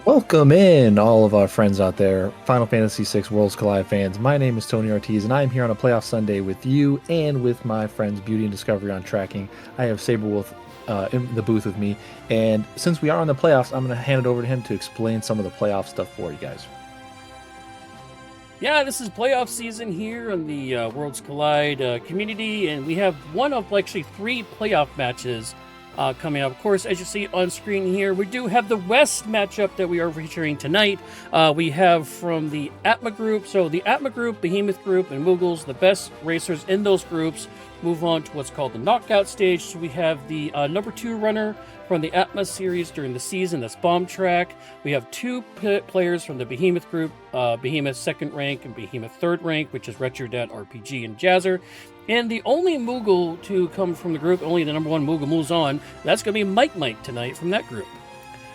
Welcome in, all of our friends out there, Final Fantasy VI Worlds Collide fans. My name is Tony Ortiz, and I am here on a playoff Sunday with you and with my friends Beauty and Discovery on tracking. I have Saberwolf in the booth with me, and since we are on the playoffs, I'm going to hand it over to him to explain some of the playoff stuff for you guys. Yeah, this is playoff season here on the Worlds Collide community, and we have one of actually three playoff matches coming up. Of course, as you see on screen here, we do have the West matchup that we are featuring tonight. We have from the Atma group, so the Atma group, Behemoth group, and Moogles, the best racers in those groups, move on to what's called the knockout stage. So we have the number 2 runner from the Atma series during the season, that's Bomb Track. We have two players from the Behemoth group, Behemoth 2nd rank and Behemoth 3rd rank, which is Retrodad, RPG, and Jazzer. And the only Moogle to come from the group, only the number 1 Moogle moves on, that's going to be Mike tonight from that group.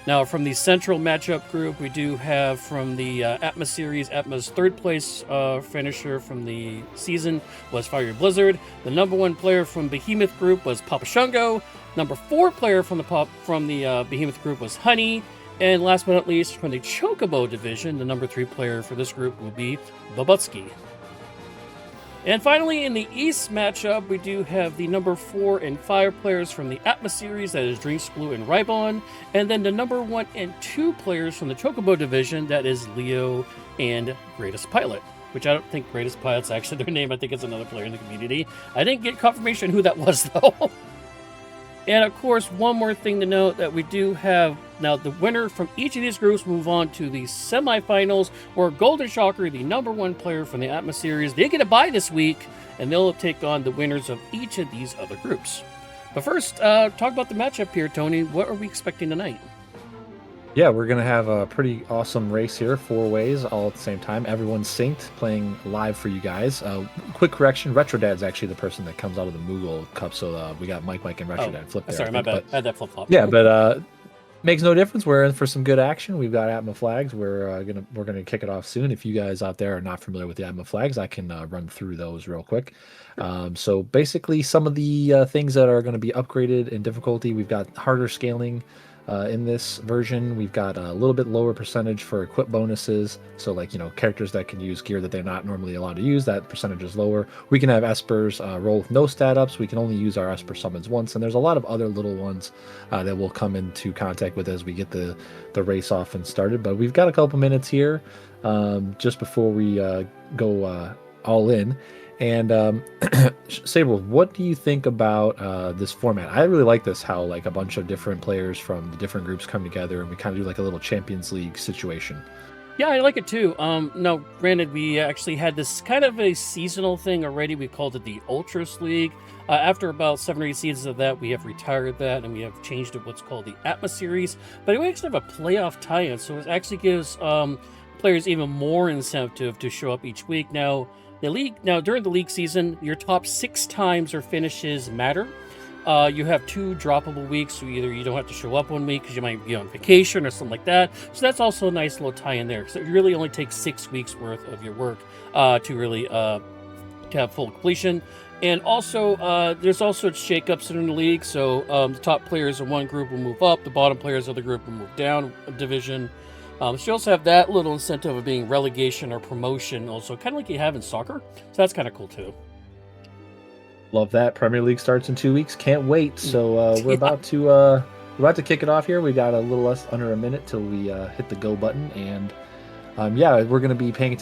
Now, from the central matchup group, we do have from the Atma series, Atma's 3rd place finisher from the season was Fiery Blizzard. The number 1 player from Behemoth group was Papa Shungo. Number 4 player from the Behemoth group was Honey. And last but not least, from the Chocobo division, the number 3 player for this group will be Babutsky. And finally, in the East matchup, we do have the number 4 and 5 players from the Atma series, that is Drinks Blue and Rybon, and then the number 1 and 2 players from the Chocobo division, that is Leo and Greatest Pilot, which I don't think Greatest Pilot's actually their name. I think it's another player in the community. I didn't get confirmation who that was, though. And of course, one more thing to note, that we do have now the winner from each of these groups move on to the semifinals, where Golden Shocker, the number 1 player from the Atma series, they get a bye this week, and they'll take on the winners of each of these other groups. But first, talk about the matchup here, Tony. What are we expecting tonight? Yeah, we're going to have a pretty awesome race here, 4 ways, all at the same time. Everyone's synced, playing live for you guys. Quick correction, Retrodad's actually the person that comes out of the Moogle Cup, so we got Mike, and Retrodad flip there. Sorry, my bad. I had that flip-flop. Yeah, but makes no difference. We're in for some good action. We've got Atma flags. We're gonna kick it off soon. If you guys out there are not familiar with the Atma flags, I can run through those real quick. So basically, some of the things that are going to be upgraded in difficulty, we've got harder scaling in this version. We've got a little bit lower percentage for equip bonuses. So like, characters that can use gear that they're not normally allowed to use, that percentage is lower. We can have Espers roll with no stat ups. We can only use our Esper summons once. And there's a lot of other little ones that we'll come into contact with as we get the race off and started. But we've got a couple minutes here just before we go all in. And Saber, what do you think about this format? I really like this, how like a bunch of different players from the different groups come together and we kind of do like a little Champions League situation. Yeah, I like it too. Now, granted, we actually had this kind of a seasonal thing already. We called it the Ultras League. After about 7 or 8 seasons of that, we have retired that and we have changed it what's called the Atma series. But we actually have a playoff tie-in, so it actually gives players even more incentive to show up each week. Now, during the league season, your top 6 times or finishes matter. You have 2 droppable weeks, so either you don't have to show up 1 week because you might be on vacation or something like that. So that's also a nice little tie in there. So it really only takes 6 weeks worth of your work to really to have full completion. And also, there's also shakeups in the league. So the top players in one group will move up, the bottom players of the group will move down a division. So you also have that little incentive of being relegation or promotion, also kind of like you have in soccer. So that's kind of cool too. Love that. Premier League starts in 2 weeks. Can't wait. So we're about to kick it off here. We got a little less under a minute till we hit the go button, and we're going to be trying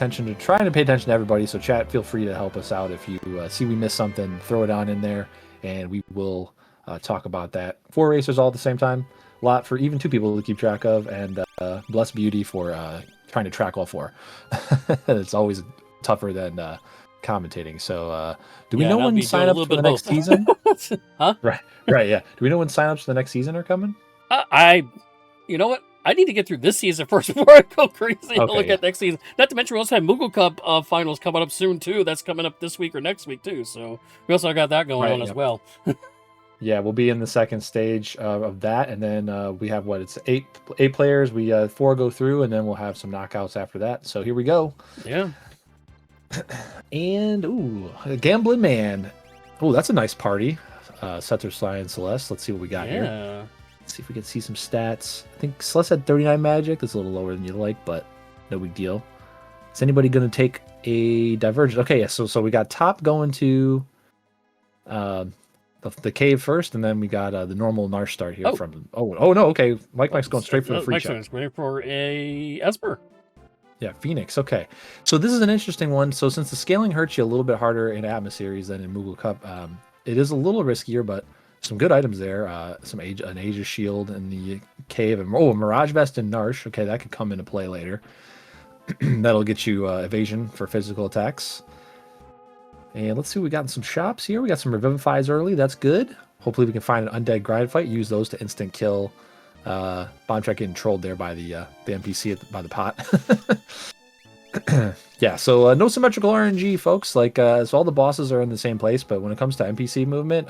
to pay attention to everybody. So chat, feel free to help us out if you see we missed something. Throw it on in there, and we will talk about that. 4 racers all at the same time. A lot for even 2 people to keep track of, and bless Beauty for trying to track all 4. It's always tougher than commentating. So do we know when sign-ups for the next season? Huh? Right, yeah. Do we know when sign-ups for the next season are coming? You know what? I need to get through this season first before I go crazy and look at next season. Not to mention, we also have Moogle Cup finals coming up soon, too. That's coming up this week or next week, too. So we also got that going on as well. Yeah, we'll be in the second stage of that, and then we have it's eight players. We 4 go through, and then we'll have some knockouts after that. So here we go. Yeah. And Gambling Man. Oh, that's a nice party. Setter, Sly, and Celeste. Let's see what we got here. Let's see if we can see some stats. I think Celeste had 39 magic. That's a little lower than you'd like, but no big deal. Is anybody going to take a divergent? Okay, yeah. So we got top going to the cave first, and then we got the normal Narsh start here from. Oh no. Okay, Mike's going straight for the free check. Mike's going for a Esper. Yeah, Phoenix. Okay, so this is an interesting one. So since the scaling hurts you a little bit harder in Atma series than in Moogle Cup, it is a little riskier, but some good items there. An Aegis shield in the cave, and a Mirage Vest and Narsh. Okay, that could come into play later. That'll get you evasion for physical attacks. And let's see, we got in some shops here. We got some Revivifies early. That's good. Hopefully we can find an Undead Grind Fight. Use those to instant kill. Bombtrack getting trolled there by the NPC by the pot. Yeah, so no symmetrical RNG, folks. So all the bosses are in the same place, but when it comes to NPC movement,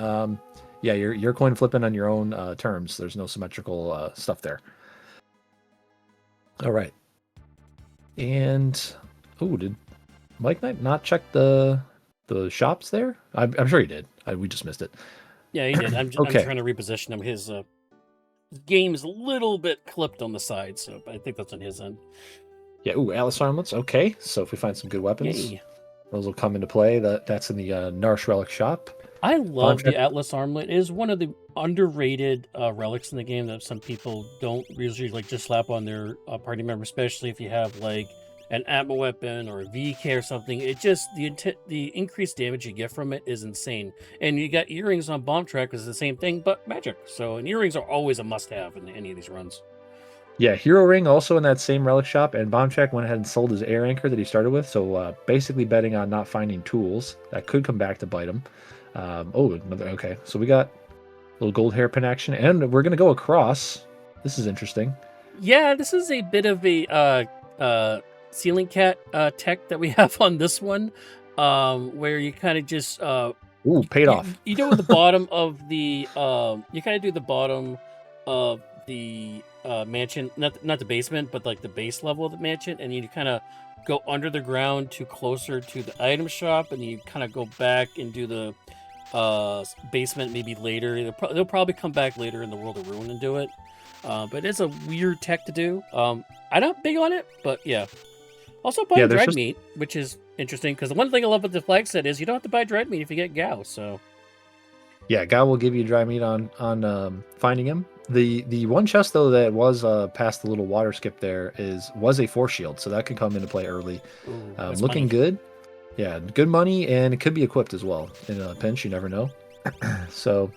yeah, you're coin flipping on your own terms. There's no symmetrical stuff there. All right. And did Mike Knight not check the shops there? I'm sure he did. We just missed it. Yeah, he did. I'm trying to reposition him. His game's a little bit clipped on the side, so I think that's on his end. Yeah. Atlas armlets. Okay, so if we find some good weapons, those will come into play. That's in the Narsh relic shop. I love the Atlas armlet. It is one of the underrated relics in the game that some people don't usually just slap on their party member, especially if you have an Atma weapon or a VK or something. It just the increased damage you get from it is insane. And you got earrings on Bomb Track is the same thing, but magic. So and earrings are always a must-have in any of these runs. Yeah, Hero Ring also in that same relic shop, and Bombtrack went ahead and sold his air anchor that he started with. So basically betting on not finding tools that could come back to bite him. Okay, so we got a little gold hairpin action, and we're gonna go across. This is interesting. Yeah, this is a bit of a ceiling cat tech that we have on this one, where you kind of just paid off. You do the bottom of the you kind of do the bottom of the mansion, not the basement, but like the base level of the mansion, and you kind of go under the ground to closer to the item shop, and you kind of go back and do the basement maybe later. They'll probably come back later in the World of Ruin and do it. But it's a weird tech to do. I'm not big on it, but yeah. Also buying dried meat, which is interesting, because the one thing I love with the flag set is you don't have to buy dried meat if you get Gao, so... Yeah, Gao will give you dry meat on finding him. The one chest, though, that was past the little water skip there was a force shield, so that could come into play early. Ooh, looking money. Good. Yeah, good money, and it could be equipped as well. In a pinch, you never know. So,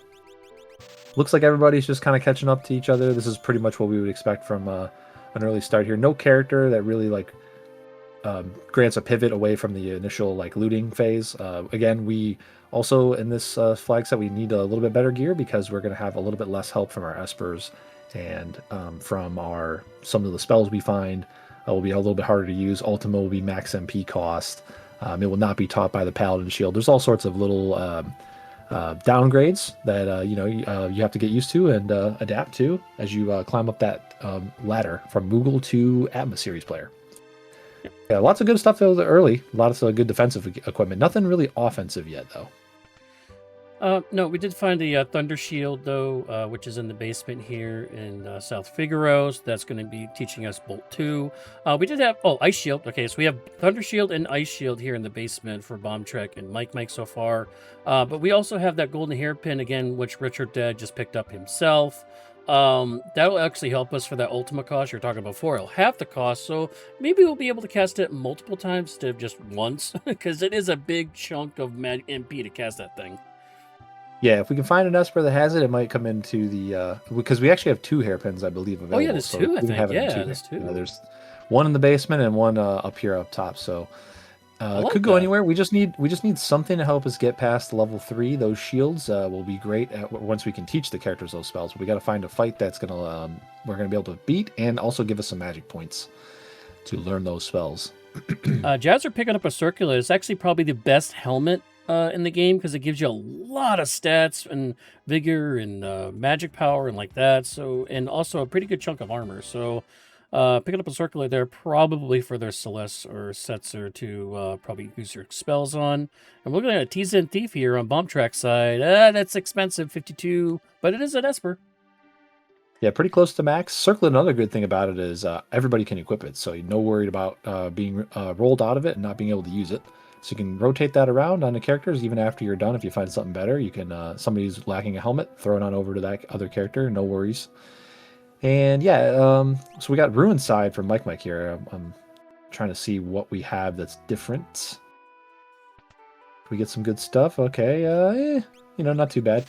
looks like everybody's just kind of catching up to each other. This is pretty much what we would expect from an early start here. No character that really grants a pivot away from the initial looting phase. Again, we also in this flag set we need a little bit better gear because we're going to have a little bit less help from our espers and from some of the spells we find will be a little bit harder to use. Ultima will be max MP cost. It will not be taught by the Paladin Shield. There's all sorts of little downgrades that you have to get used to and adapt to as you climb up that ladder from Moogle to Atma series player. Yeah, lots of good stuff early. Lots of good defensive equipment. Nothing really offensive yet, though. No, we did find the Thunder Shield, though, which is in the basement here in South Figaro. So that's going to be teaching us Bolt 2. We did have, Ice Shield. Okay, so we have Thunder Shield and Ice Shield here in the basement for Bomb Trek and Mike so far. But we also have that Golden Hairpin, again, which Richard Dad just picked up himself. That'll actually help us for that Ultima cost you're talking about before. It'll half the cost, so maybe we'll be able to cast it multiple times instead of just once, because it is a big chunk of MP to cast that thing. Yeah, if we can find an Esper that has it, it might come into the... because we actually have 2 hairpins, I believe, available. Oh, yeah, there's 2, I think. Yeah, there's 2. There's one in the basement and one up here up top, so... it could go anywhere. We just need something to help us get past level 3. Those shields will be great once we can teach the characters those spells. We got to find a fight that's we're gonna be able to beat and also give us some magic points to learn those spells. Jazzer picking up a circular is actually probably the best helmet in the game because it gives you a lot of stats and vigor and magic power and like that. So and also a pretty good chunk of armor. So. Picking up a circular there probably for their Celeste or Setzer to probably use your spells on. And we're looking at a T-Zen Thief here on Bomb Track side. That's expensive, 52, but it is an Esper. Yeah, pretty close to max. Circlet, another good thing about it is everybody can equip it, so you're no worried about being rolled out of it and not being able to use it. So you can rotate that around on the characters even after you're done. If you find something better, you can somebody's lacking a helmet, throw it on over to that other character, no worries. And yeah, so we got Ruin Side from Mike here. I'm trying to see what we have that's different. We get some good stuff. Okay, not too bad.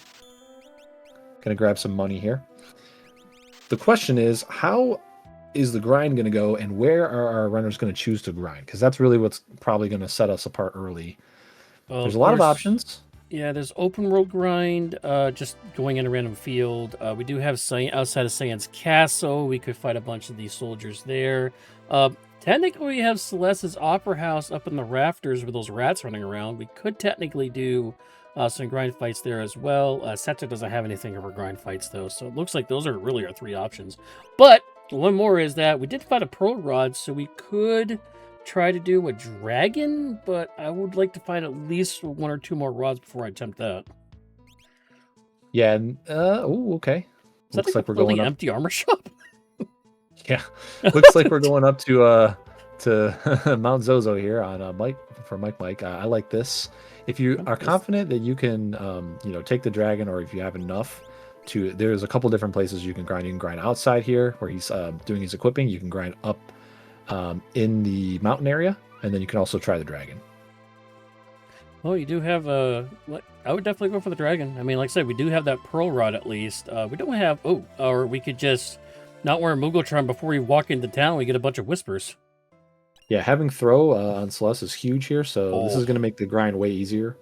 Gonna grab some money here. The question is, how is the grind going to go, and where are our runners going to choose to grind? Because that's really what's probably going to set us apart early. Well, There's of a lot of course, options. yeah, there's open world grind, just going in a random field. We do have outside of Cyan's castle. We could fight a bunch of these soldiers there. Technically, we have Celeste's Opera House up in the rafters with those rats running around. We could technically do some grind fights there as well. Setzer doesn't have anything over grind fights, though, so it looks like those are really our three options. But one more is that we did fight a Pearl Rod, so we could try to do a dragon, but I would like to find at least one or two more rods before I attempt that. Yeah, and okay. Is Looks that like we're going up. empty armor shop? Yeah, looks like we're going up to Mount Zozo here on Mike for Mike. I like this. If you are confident that you can, take the dragon, or if you have enough to, there's a couple different places you can grind. You can grind outside here where he's doing his equipping. You can grind up in the mountain area, and then you can also try the dragon. Well, you do have a. I would definitely go for the dragon. I mean, like I said, we do have that pearl rod at least. We don't have. Or we could just not wear a Moogle charm before we walk into town. We get a bunch of whispers. Yeah, having throw on Celeste is huge here, so this is going to make the grind way easier.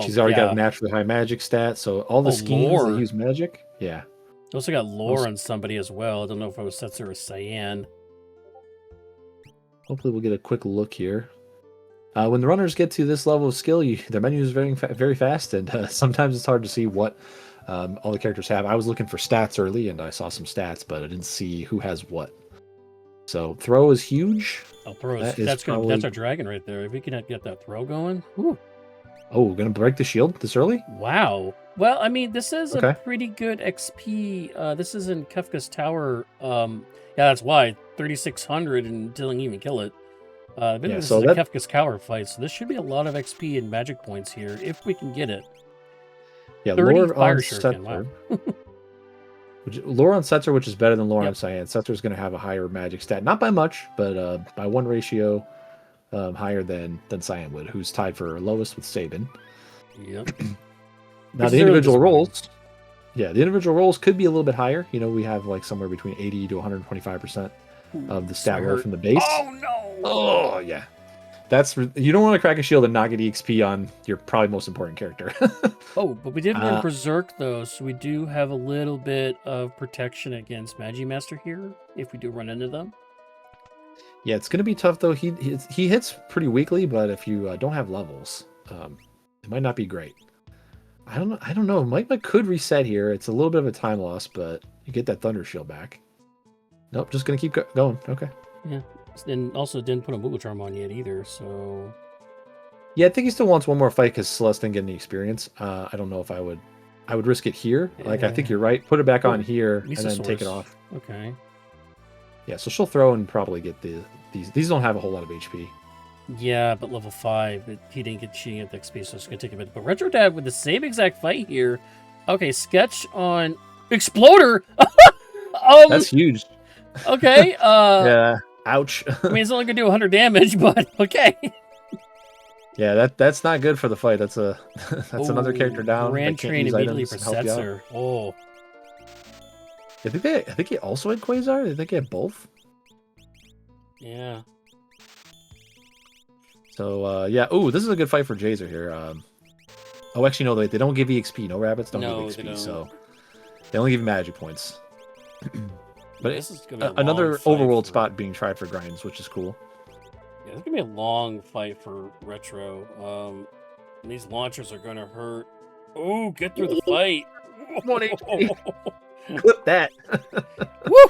She's already got a naturally high magic stat, so all the schemes that use magic. Yeah. Also got lore on somebody as well. I don't know if it was Setzer or Cyan. Hopefully we'll get a quick look here. When the runners get to this level of skill, their menu is very, very fast, and sometimes it's hard to see what all the characters have. I was looking for stats early, and I saw some stats, but I didn't see who has what. So throw is huge. That's our dragon right there. If we can get that throw going. Whew. Oh, we're gonna break the shield this early? Wow. Well, I mean, this is a pretty good XP. This is in Kefka's Tower. Yeah, that's why 3,600 and didn't even kill it. This is a Kefka's Tower fight, so this should be a lot of XP and magic points here if we can get it. Yeah, lore on Setzer. Lore on Setzer, which is better than lore on Cyan. Setzer's going to have a higher magic stat, not by much, but by one ratio higher than Cyan would, who's tied for lowest with Sabin. Yep. Now the individual rolls, the individual rolls could be a little bit higher. You know, we have like somewhere between 80 to 125% of the stat roll from the base. Oh no! Oh yeah, you don't want to crack a shield and not get EXP on your probably most important character. But we did win Berserk though, so we do have a little bit of protection against Magimaster here if we do run into them. Yeah, it's going to be tough though. He hits pretty weakly, but if you don't have levels, it might not be great. I don't know. Mike could reset here. It's a little bit of a time loss, but you get that Thunder Shield back. Nope, just going to keep going. Okay. Yeah. And also didn't put a Moogle Charm on yet either, so... Yeah, I think he still wants one more fight because Celeste didn't get any experience. I don't know if I would risk it here. Yeah. Like, I think you're right. Put it back on here and then take it off. Okay. Yeah, so she'll throw and probably get these. These don't have a whole lot of HP. Yeah, but level 5, she didn't get the XP, so it's going to take a bit. But Retro Dad with the same exact fight here. Okay, sketch on Exploder! That's huge. Okay. Yeah. Ouch. I mean, it's only going to do 100 damage, but okay. Yeah, that's not good for the fight. That's another character down. Grand Train immediately for Setzer. Oh. I think he also had Quasar. I think he had both. Yeah. So yeah. Oh, this is a good fight for Jazer here. Oh, actually, no. They don't give EXP. No rabbits don't give EXP. So they only give magic points. But this is gonna be another overworld spot being tried for grinds, which is cool. Yeah, it's gonna be a long fight for Retro. These launchers are gonna hurt. Oh, get through the fight. Clip that. Woo!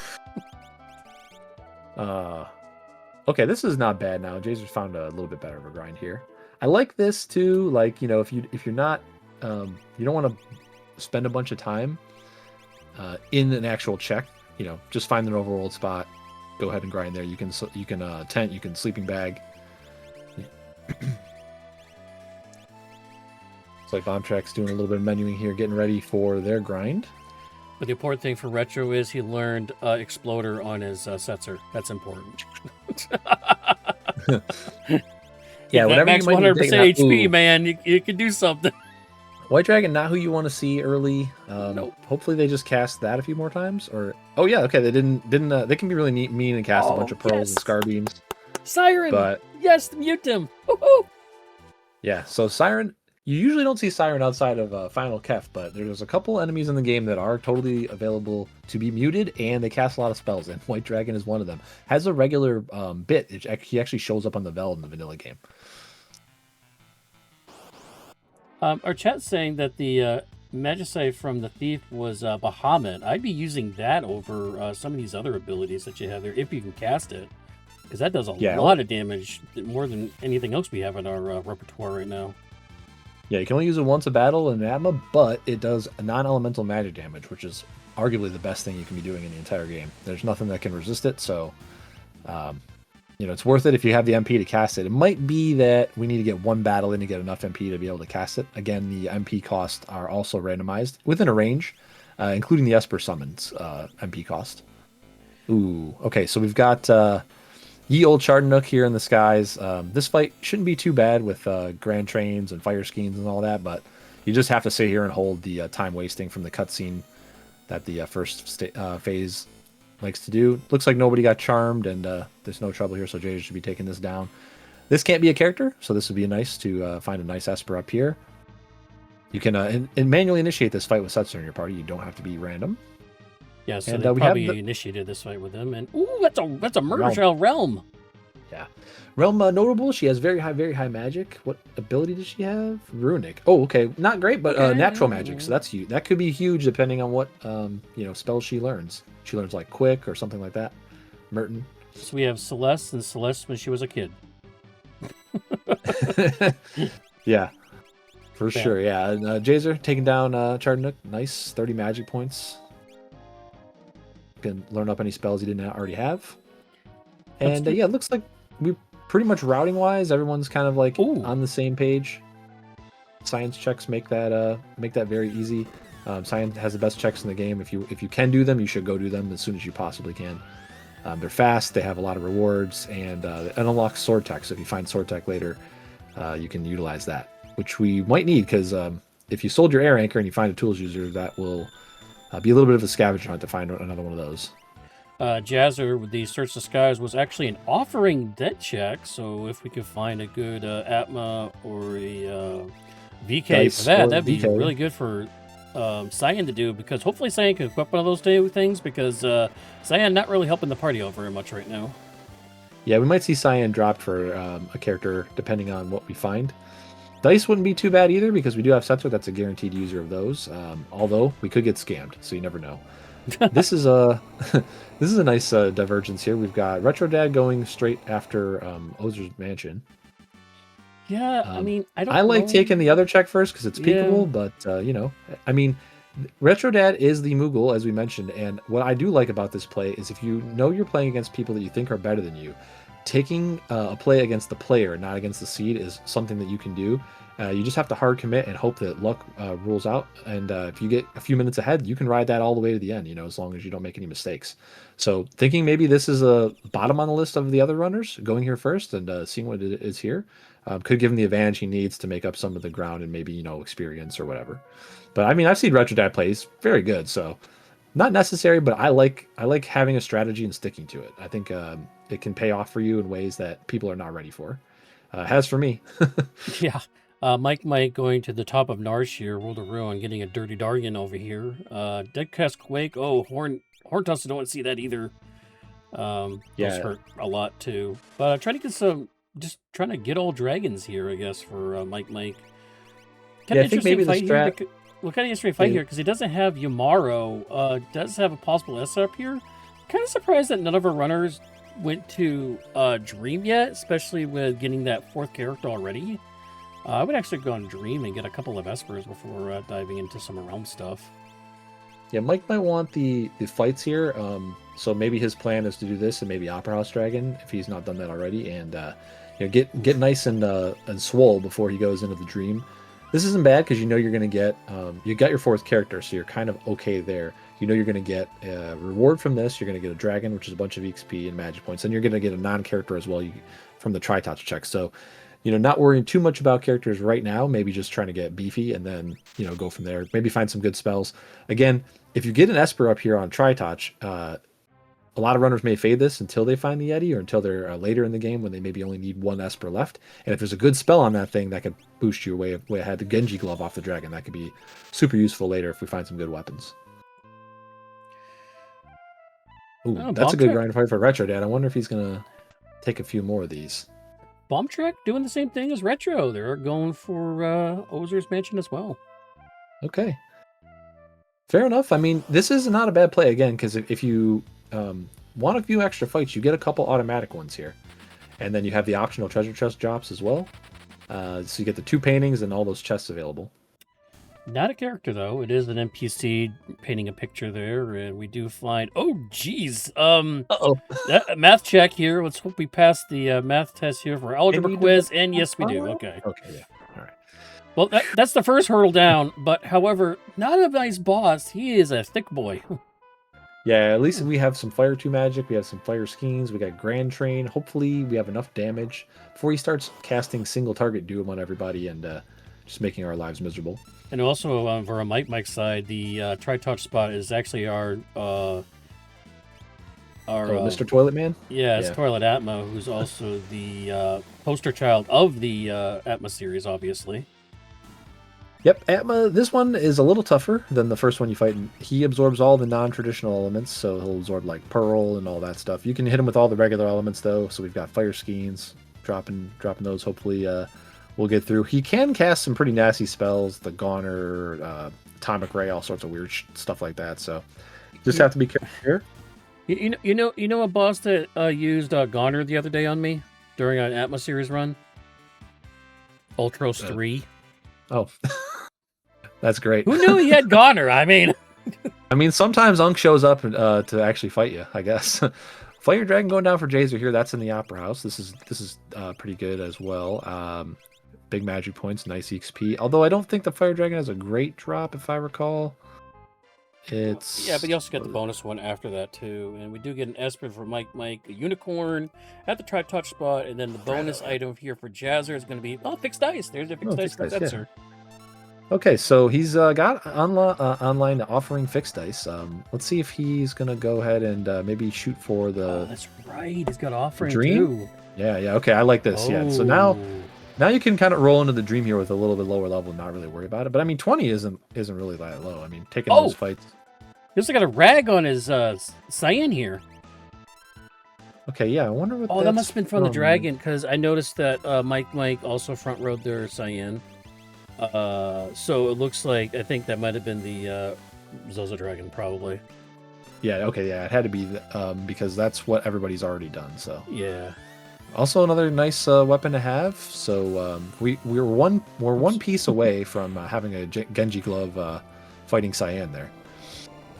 Okay, this is not bad now. Jazer's found a little bit better of a grind here. I like this too. Like, if you're not, you don't want to spend a bunch of time. in an actual check. Just find an overworld spot, go ahead and grind there. You can tent, you can sleeping bag. It's like Bomb Track's doing a little bit of menuing here, getting ready for their grind. But the important thing for Retro is he learned Exploder on his Setzer. That's important. Yeah, whatever max you might 100% be taking HP, man. You can do something. White Dragon, not who you want to see early. Nope. Hopefully they just cast that a few more times. Or okay, they didn't. They can be really mean and cast a bunch of pearls and scar beams. Siren, but yes, mute him. Woo-hoo! Yeah, so Siren. You usually don't see Siren outside of Final Kef, but there's a couple enemies in the game that are totally available to be muted, and they cast a lot of spells, and White Dragon is one of them. Has a regular bit. He actually shows up on the Vel in the vanilla game. Our chat's saying that the Magicite from the Thief was Bahamut. I'd be using that over some of these other abilities that you have there, if you can cast it. Because that does a lot of damage, more than anything else we have in our repertoire right now. Yeah, you can only use it once a battle in Atma, but it does non-elemental magic damage, which is arguably the best thing you can be doing in the entire game. There's nothing that can resist it, so it's worth it if you have the MP to cast it. It might be that we need to get one battle in to get enough MP to be able to cast it. Again, the MP costs are also randomized within a range, including the Esper Summons MP cost. Ooh, okay, so we've got Ye Old Chardanook here in the skies. This fight shouldn't be too bad with Grand Trains and Fire Schemes and all that, but you just have to sit here and hold the time wasting from the cutscene that the first phase likes to do. Looks like nobody got charmed, and there's no trouble here, so Jay should be taking this down. This can't be a character, so this would be nice to find a nice Esper up here. You can and manually initiate this fight with Setzer in your party. You don't have to be random. Yeah, so they probably initiated this fight with them, and that's a Murder Shell Realm. Yeah, Realm notable. She has very high magic. What ability does she have? Runic. Oh, okay, not great, but natural magic. So that's huge. That could be huge depending on what spells she learns. She learns like Quick or something like that. Merton. So we have Celeste and Celeste when she was a kid. Yeah, for sure. Yeah, and Jazer taking down Chardanook. Nice, 30 magic points. Can learn up any spells you didn't already have. And yeah, it looks like we pretty much routing wise, everyone's kind of like on the same page. Science checks make that very easy. Science has the best checks in the game. If you can do them, you should go do them as soon as you possibly can. They're fast, they have a lot of rewards, and it unlocks sword tech. So if you find sword tech later, you can utilize that, which we might need because if you sold your air anchor and you find a tools user, that will be a little bit of a scavenger hunt to find another one of those. Jazzer with the Search the Skies was actually an offering dead check, so if we could find a good Atma or a VK Dice for that, that'd VK. be really good for Cyan to do, because hopefully Cyan can equip one of those things, because Cyan not really helping the party out very much right now. Yeah, we might see Cyan dropped for a character depending on what we find. Dice wouldn't be too bad either because we do have Setzer that's a guaranteed user of those. Although we could get scammed, so you never know. This is a nice divergence here. We've got Retro Dad going straight after Ozer's Mansion. Yeah, I mean, I like taking the other check first because it's peekable, but I mean, Retro Dad is the Moogle, as we mentioned, and what I do like about this play is if you know you're playing against people that you think are better than you, taking a play against the player, not against the seed, is something that you can do. You just have to hard commit and hope that luck rules out. And if you get a few minutes ahead, you can ride that all the way to the end, as long as you don't make any mistakes. So thinking maybe this is a bottom on the list of the other runners, going here first and seeing what it is here, could give him the advantage he needs to make up some of the ground and maybe, experience or whatever. But I mean, I've seen Retro Dad plays very good, so not necessary, but I like having a strategy and sticking to it. I think it can pay off for you in ways that people are not ready for. Has for me. Yeah. Mike going to the top of Narsh here, World of Ruin, getting a Dirty Dargan over here. Deadcast Quake. Oh, Horn Tusk, I don't want to see that either. Those hurt a lot too. But trying to get trying to get all dragons here, I guess, for Mike. Kind of interesting fight here. Well, kind of interesting fight here because he doesn't have Yamaro. Does have a possible S up here. Kind of surprised that none of our runners went to Dream yet, especially with getting that fourth character already. I would actually go on Dream and get a couple of Espers before diving into some Realm stuff. Yeah, Mike might want the fights here. So maybe his plan is to do this and maybe Opera House Dragon if he's not done that already, and get nice and swole before he goes into the dream. This isn't bad because you know you're going to get you got your fourth character, so you're kind of okay there. You know you're going to get a reward from this. You're going to get a dragon, which is a bunch of XP and magic points, and you're going to get a non-character as well from the Tri-Touch check. So, not worrying too much about characters right now. Maybe just trying to get beefy and then go from there. Maybe find some good spells. Again, if you get an Esper up here on Tri-Touch, a lot of runners may fade this until they find the Yeti or until they're later in the game when they maybe only need one Esper left. And if there's a good spell on that thing that could boost you way ahead, the Genji Glove off the dragon, that could be super useful later if we find some good weapons. Ooh, that's a good grind fight for Retro Dad. I wonder if he's going to take a few more of these. Bomb Trek doing the same thing as Retro. They're going for Ozer's Mansion as well. Okay. Fair enough. I mean, this is not a bad play, again, because if you want a few extra fights, you get a couple automatic ones here. And then you have the optional treasure chest drops as well. So you get the 2 paintings and all those chests available. Not a character, though. It is an NPC painting a picture there, and we do find... Oh, geez. Math check here. Let's hope we pass the math test here for algebra quiz, and yes, we do. Okay. Okay, yeah. All right. Well, that's the first hurdle down, but however, not a nice boss. He is a thick boy. Yeah, at least we have some Fire 2 magic. We have some Fire Schemes. We got Grand Train. Hopefully, we have enough damage before he starts casting single target doom on everybody and just making our lives miserable. And also, for a Mike's side, the Tri-Touch spot is actually our Mr. Toilet Man? Yeah, it's Toilet Atma, who's also the poster child of the Atma series, obviously. Yep, Atma, this one is a little tougher than the first one you fight. He absorbs all the non-traditional elements, so he'll absorb like Pearl and all that stuff. You can hit him with all the regular elements, though, so we've got Fire Schemes, dropping those, hopefully we'll get through. He can cast some pretty nasty spells, the Goner, Atomic Ray, all sorts of weird stuff like that, so just have to be careful here. You know a boss that used Goner the other day on me during an Atma series run? Ultros 3. Oh, that's great. Who knew he had Goner? I mean, sometimes Unk shows up to actually fight you, I guess. Fire Dragon going down for Jazer here. That's in the Opera House. This is pretty good as well. Big magic points, nice XP. Although I don't think the Fire Dragon has a great drop, if I recall. It's but you also get the bonus one after that too, and we do get an Esper for Mike, a Unicorn at the Tri-Touch spot, and then the bonus item here for Jazzer is going to be fixed dice. There's a fixed dice for Setzer. Yeah. Okay, so he's got online offering fixed dice. Let's see if he's going to go ahead and maybe shoot for the. Oh, that's right. He's got offering dream too. Yeah. Okay, I like this. Yeah. So now you can kind of roll into the dream here with a little bit lower level and not really worry about it. But 20 isn't really that low. Taking those fights. He also got a rag on his cyan here. Okay, yeah, I wonder what. Oh, that must have been from the dragon, because I noticed that Mike also front rode their cyan. So it looks like I think that might have been the Zozo dragon, probably. Yeah. Okay. Yeah, it had to be because that's what everybody's already done. So yeah. Also, another nice weapon to have. So we're one piece away from having a Genji glove fighting cyan there.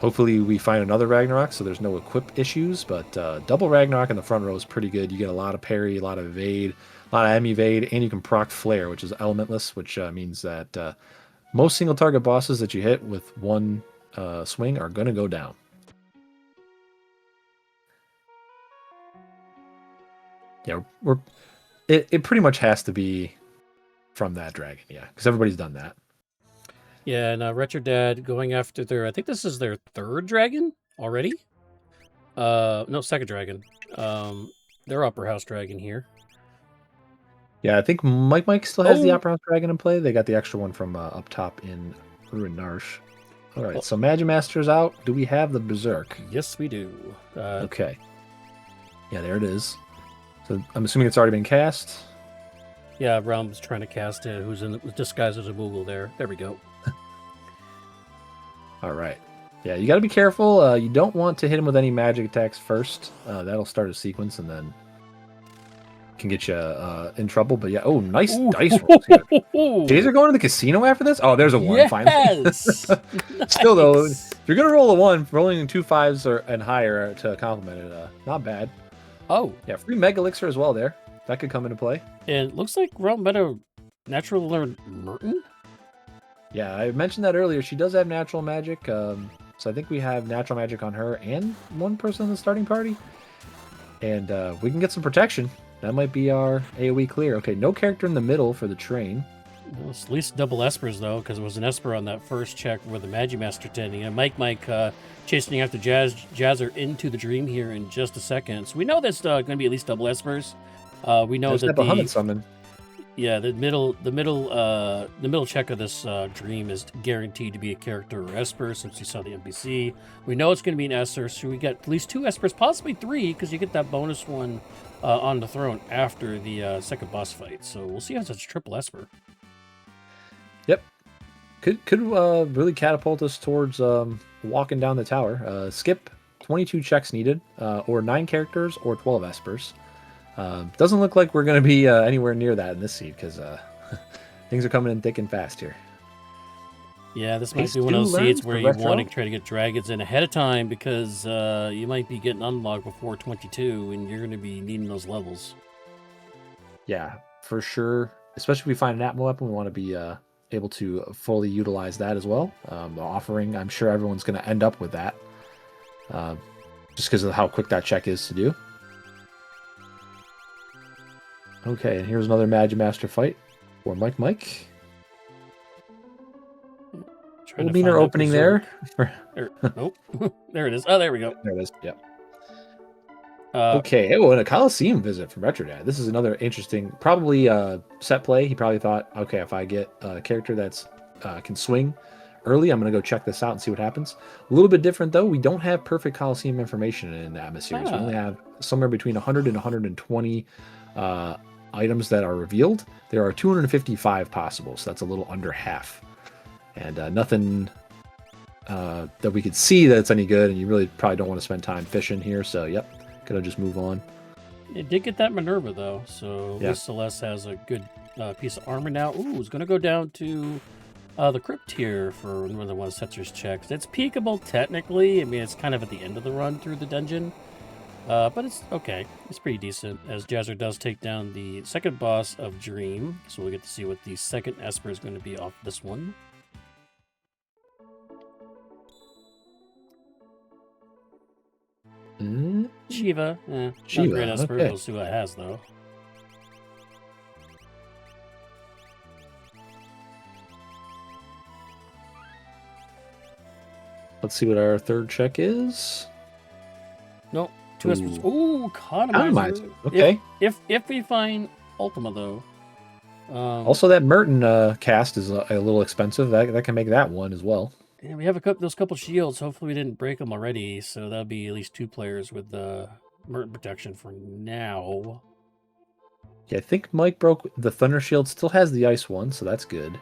Hopefully we find another Ragnarok so there's no equip issues, but double Ragnarok in the front row is pretty good. You get a lot of parry, a lot of evade, a lot of M evade, and you can proc Flare, which is elementless, which means that most single target bosses that you hit with one swing are going to go down. Yeah, it pretty much has to be from that dragon, yeah, because everybody's done that. Yeah, and Retro Dad going after I think this is their third dragon already. No, second dragon. Their Opera House dragon here. Yeah, I think Mike still has the Opera House dragon in play. They got the extra one from up top in Ruin Narsh. All right, so Magimaster's out. Do we have the Berserk? Yes, we do. Okay. Yeah, there it is. So I'm assuming it's already been cast. Yeah, Realm's trying to cast it. Who's disguised as a Moogle there. There we go. All right. Yeah, you got to be careful. You don't want to hit him with any magic attacks first. That'll start a sequence and then can get you in trouble. But yeah, oh, nice Ooh. dice rolls here. Jays are going to the casino after this? Oh, there's a 1 finally. Yes. Still, though, Nice. if you're going to roll a 1, rolling 2 5s and higher to complement it, not bad. Oh, Yeah, free Mega Elixir as well there. That could come into play. and it looks like Realm Meta Natural Learn Merton. Yeah, I mentioned that earlier. She does have natural magic. So I think we have natural magic on her and one person in the starting party. And we can get some protection. That might be our AoE clear. Okay, no character in the middle for the train. Well, it's at least double Espers, though, because it was an Esper on that first check where the Magimaster tending. And Mike chasing after Jazzer into the dream here in just a second. So we know there's going to be at least double Espers. We know There's that a 100 summon. Yeah, the middle check of this dream is guaranteed to be a character or Esper, since you saw the NPC. We know it's going to be an Esper, so we got at least 2 Espers, possibly 3, because you get that bonus one on the throne after the second boss fight. So we'll see how it's a triple Esper. Yep. Could really catapult us towards walking down the tower. Skip 22 checks needed, or 9 characters, or 12 Espers. Doesn't look like we're going to be anywhere near that in this seed, because things are coming in thick and fast here. Yeah, this might Ace be one of those learns seeds where for you retro? want to try to get dragons in ahead of time, because you might be getting unlocked before 22, and you're going to be needing those levels. Yeah, for sure. Especially if we find an Atma weapon, we want to be able to fully utilize that as well. The offering, I'm sure everyone's going to end up with that, just because of how quick that check is to do. Okay, and here's another Magimaster fight for Mike. Trying Little to beaner find that opening there. Nope. There it is. Oh, there we go. There it is. Yep. Uh, Okay, oh, and a Coliseum visit from Retrodad. This is another interesting, probably set play. He probably thought, okay, if I get a character that's can swing early, I'm going to go check this out and see what happens. A little bit different, though. We don't have perfect Coliseum information in the Atma series. We only have somewhere between 100 and 120 items that are revealed. There are 255 possible, so that's a little under half. And nothing that we could see that's any good, and you really probably don't want to spend time fishing here, so yep. Gonna just move on. It did get that Minerva, though, so at least Celeste has a good piece of armor now. Ooh, it's going to go down to the Crypt here for one of the one Setzer's checks. It's peekable, technically. I mean, it's kind of at the end of the run through the dungeon. But it's okay. It's pretty decent, as Jazzer does take down the second boss of Dream. So we'll get to see what the second Esper is going to be off this one. Shiva. Shiva, Not great Esper. okay. We'll see what it has, though. Let's see what our third check is. Nope. 2 Espers. Ooh. Ooh, Economizer. Okay. If we find Ultima, though. Also, that Merton cast is a little expensive. That can make that one as well. Yeah, we have those couple shields. Hopefully we didn't break them already, so that'll be at least 2 players with Merton protection for now. Yeah, I think Mike broke the Thunder Shield. Still has the Ice one, so that's good.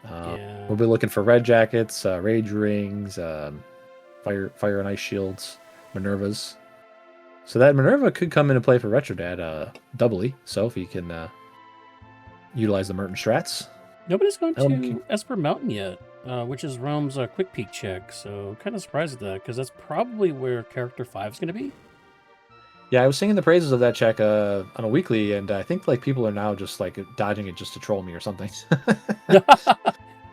Yeah. We'll be looking for Red Jackets, Rage Rings, Fire and Ice Shields, Minervas. So that Minerva could come into play for Retrodad doubly. So if he can utilize the Merton strats. Nobody's gone to Esper Mountain yet, which is Rome's quick peek check. So kind of surprised at that, because that's probably where Character 5 is going to be. Yeah, I was singing the praises of that check on a weekly, and I think like people are now just like dodging it just to troll me or something.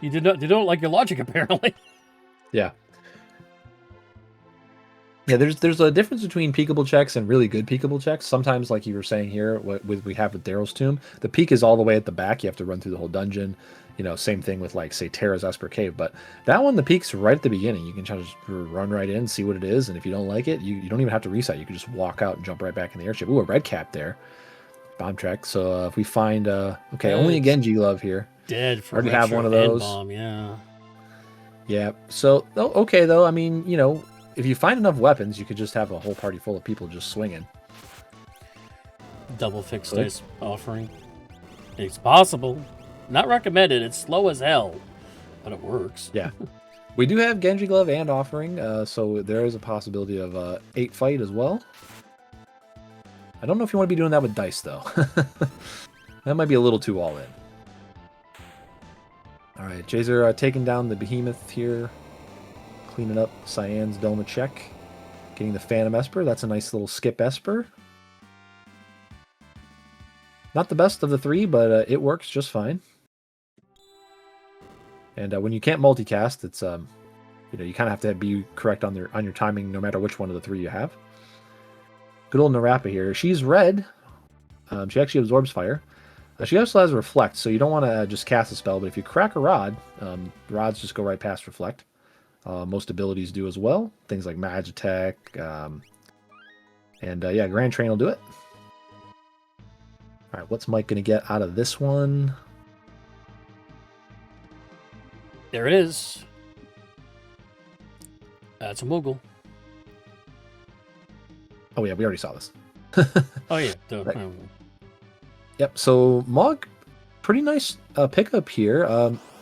You don't like your logic, apparently. Yeah. Yeah, there's a difference between peekable checks and really good peekable checks. Sometimes, like you were saying here, what we have with Daryl's Tomb, the peek is all the way at the back. You have to run through the whole dungeon. You know, same thing with like say Terra's Esper Cave, but that one the peek's right at the beginning. You can just run right in, see what it is, and if you don't like it, you don't even have to reset. You can just walk out and jump right back in the airship. Ooh, a red cap there, bomb track. So if we find okay, only a Genji glove here. Dead for already have one of those. Bomb, yeah. Yeah. So okay though. I mean, you know, if you find enough weapons, you could just have a whole party full of people just swinging. Double fixed dice offering. It's possible. Not recommended. It's slow as hell, but it works. Yeah. We do have Genji Glove and Offering, so there is a possibility of 8 fight as well. I don't know if you want to be doing that with dice, though. That might be a little too all in. All right, Jazer taking down the behemoth here. Cleaning up Cyan's Doma check. Getting the Phantom Esper. That's a nice little skip Esper. Not the best of the three, but it works just fine. And when you can't multicast, it's you kind of have to be correct on your timing, no matter which one of the three you have. Good old Narapa here. She's red. She actually absorbs fire. She also has Reflect, so you don't want to just cast a spell, but if you crack a rod, rods just go right past Reflect. Most abilities do as well. Things like Magitech. Yeah, Grand Train will do it. All right, what's Mike going to get out of this one? There it is. That's a Moogle. Oh, yeah, we already saw this. Oh, yeah. Right. Yep, so Mog, pretty nice pickup here.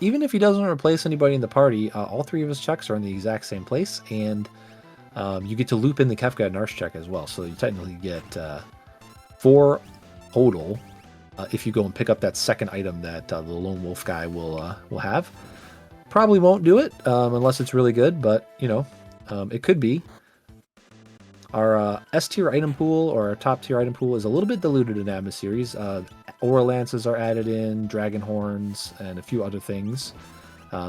Even if he doesn't replace anybody in the party, all three of his checks are in the exact same place, and you get to loop in the Kefka and Narsh check as well. So you technically get 4 total if you go and pick up that second item that the Lone Wolf guy will have. Probably won't do it unless it's really good, but it could be. Our S tier item pool or our top tier item pool is a little bit diluted in Atma series. Aura Lances are added in, Dragon Horns, and a few other things.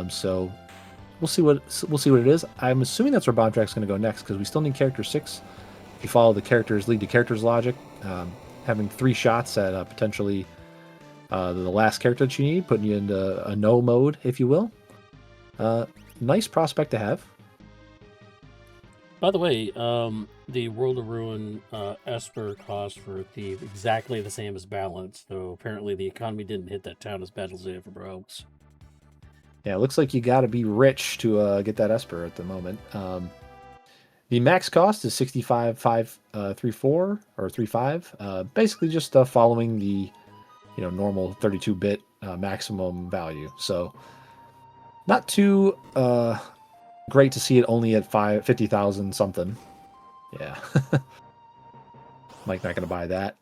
So we'll see what it is. I'm assuming that's where Bomb Track's going to go next because we still need character 6. If you follow the characters lead to characters logic, having 3 shots at potentially the last character that you need, putting you into a no mode, if you will. Nice prospect to have. By the way, the World of Ruin Esper cost for a Thief exactly the same as Balance, though apparently the economy didn't hit that town as bad as it did for Brogues. Yeah, it looks like you got to be rich to get that Esper at the moment. The max cost is 65,534 or 35. Basically, just following the normal 32-bit maximum value. So not too great to see it only at 50,000 something. Yeah, Mike not gonna buy that.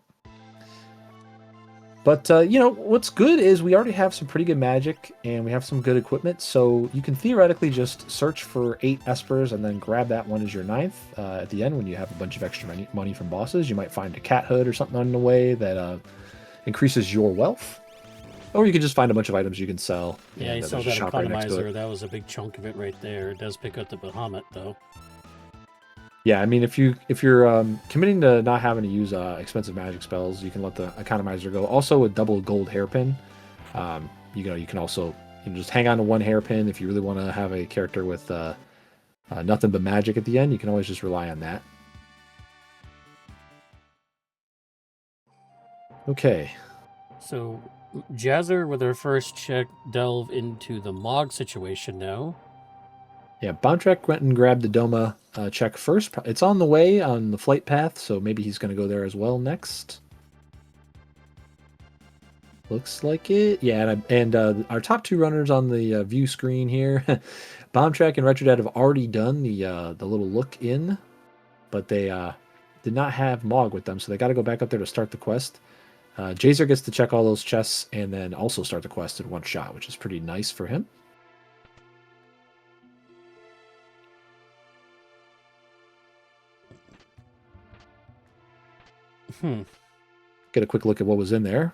But what's good is we already have some pretty good magic and we have some good equipment, so you can theoretically just search for 8 Espers and then grab that one as your 9th at the end when you have a bunch of extra money from bosses. You might find a cat hood or something on the way that increases your wealth, or you can just find a bunch of items you can sell. Yeah, you saw that economizer. That was a big chunk of it right there. It does pick up the Bahamut though. Yeah, I mean, if you're committing to not having to use expensive magic spells, you can let the economizer go. Also, a double gold hairpin. You can also just hang on to 1 hairpin if you really want to have a character with nothing but magic at the end. You can always just rely on that. Okay. So, Jazzer with her first check delve into the Mog situation now. Yeah, Bontrek went and grabbed the Doma check first. It's on the way on the flight path, so maybe he's going to go there as well next. Looks like it. Yeah, and our top 2 runners on the view screen here, Bombtrack and Retrodad have already done the little look in, but they did not have Mog with them, so they got to go back up there to start the quest. Jazer gets to check all those chests and then also start the quest in one shot, which is pretty nice for him. Get a quick look at what was in there.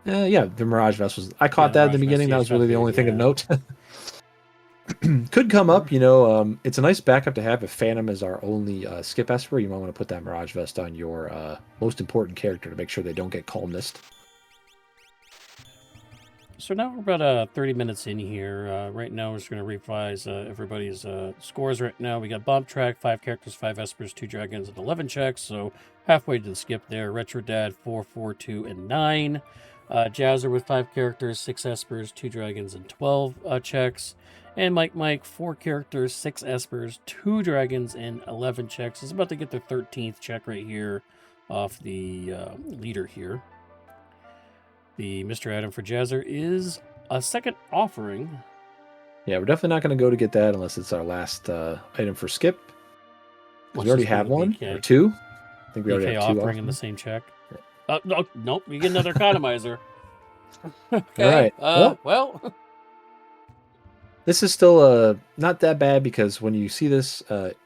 Yeah, the Mirage Vest was... I caught that at the beginning. That was really the only thing of note. Could come up, it's a nice backup to have if Phantom is our only skip Esper. You might want to put that Mirage Vest on your most important character to make sure they don't get columnist. So now we're about 30 minutes in here. Right now we're just going to revise everybody's scores right now. We got Bomb Track, 5 characters, 5 Espers, 2 Dragons, and 11 checks. So halfway to the skip there. Retro Dad, 4, 4, 2, and 9. Jazzer with 5 characters, 6 Espers, 2 Dragons, and 12 checks. And Mike, 4 characters, 6 Espers, 2 Dragons, and 11 checks. Is about to get their 13th check right here off the leader here. The Mr. Item for Jazzer is a second offering. Yeah, we're definitely not going to go to get that unless it's our last item for skip. We already have one or 2. I think we already DK have 2 offering in the offerings. same check. No, nope, you get another economizer. Okay. All right. Well. This is still not that bad because when you see this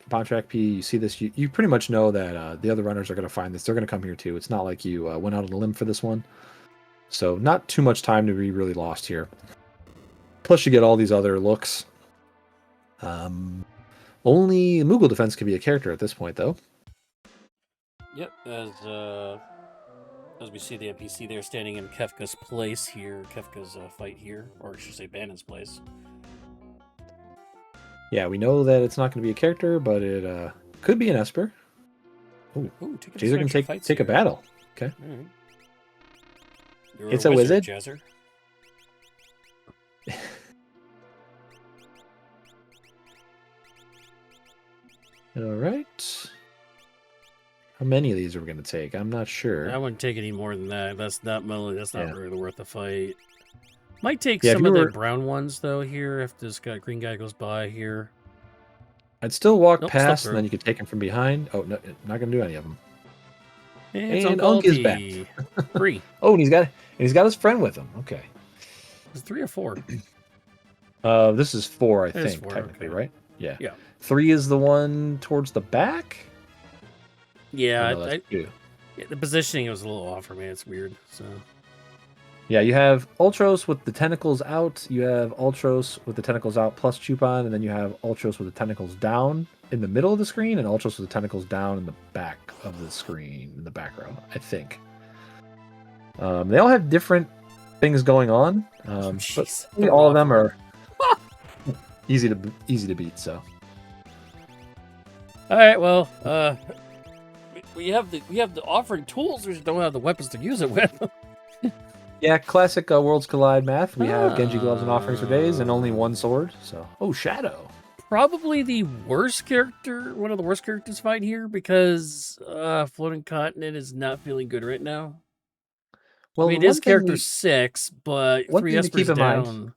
bomb track P, you see this, you pretty much know that the other runners are going to find this. They're going to come here too. It's not like you went out on a limb for this one. So not too much time to be really lost here. Plus you get all these other looks. Only Moogle Defense can be a character at this point though. Yep, as we see the NPC there standing in Kefka's place here, Kefka's fight here, or I should say Bannon's place. Yeah, we know that it's not going to be a character, but it could be an Esper. Ooh, Jazzer can take a battle. Okay. All right. It's a wizard. Jazzer. All right. How many of these are we going to take? I'm not sure. I wouldn't take any more than that. That's not Yeah. really worth the fight. Might take Yeah, some of the brown ones though here if this green guy goes by here. I'd still walk Nope, past, step and then you could take him from behind. Oh, no, not going to do any of them. And Unk is back. 3. Oh, and he's got his friend with him. Okay. Is it 3 or 4? This is 4, I It is think, 4, technically, okay. right? Yeah. Yeah. 3 is the one towards the back. Yeah, Oh, no, that's 2. yeah, the positioning was a little off for me. It's weird. So Yeah, you have Ultros with the tentacles out. You have Ultros with the tentacles out plus Chupon, and then you have Ultros with the tentacles down in the middle of the screen, and Ultros with the tentacles down in the back of the screen, in the back row, I think. They all have different things going on, Jeez, but all of them are easy to beat. So, all right, well, we have the offering tools. We just don't have the weapons to use it with. yeah, classic Worlds Collide math. We have Genji gloves and offerings for days, and only 1 sword. So, Shadow. Probably the worst character, one of the worst characters fight here because Floating Continent is not feeling good right now. Well, I mean, it is character 6, but 3 Espers down.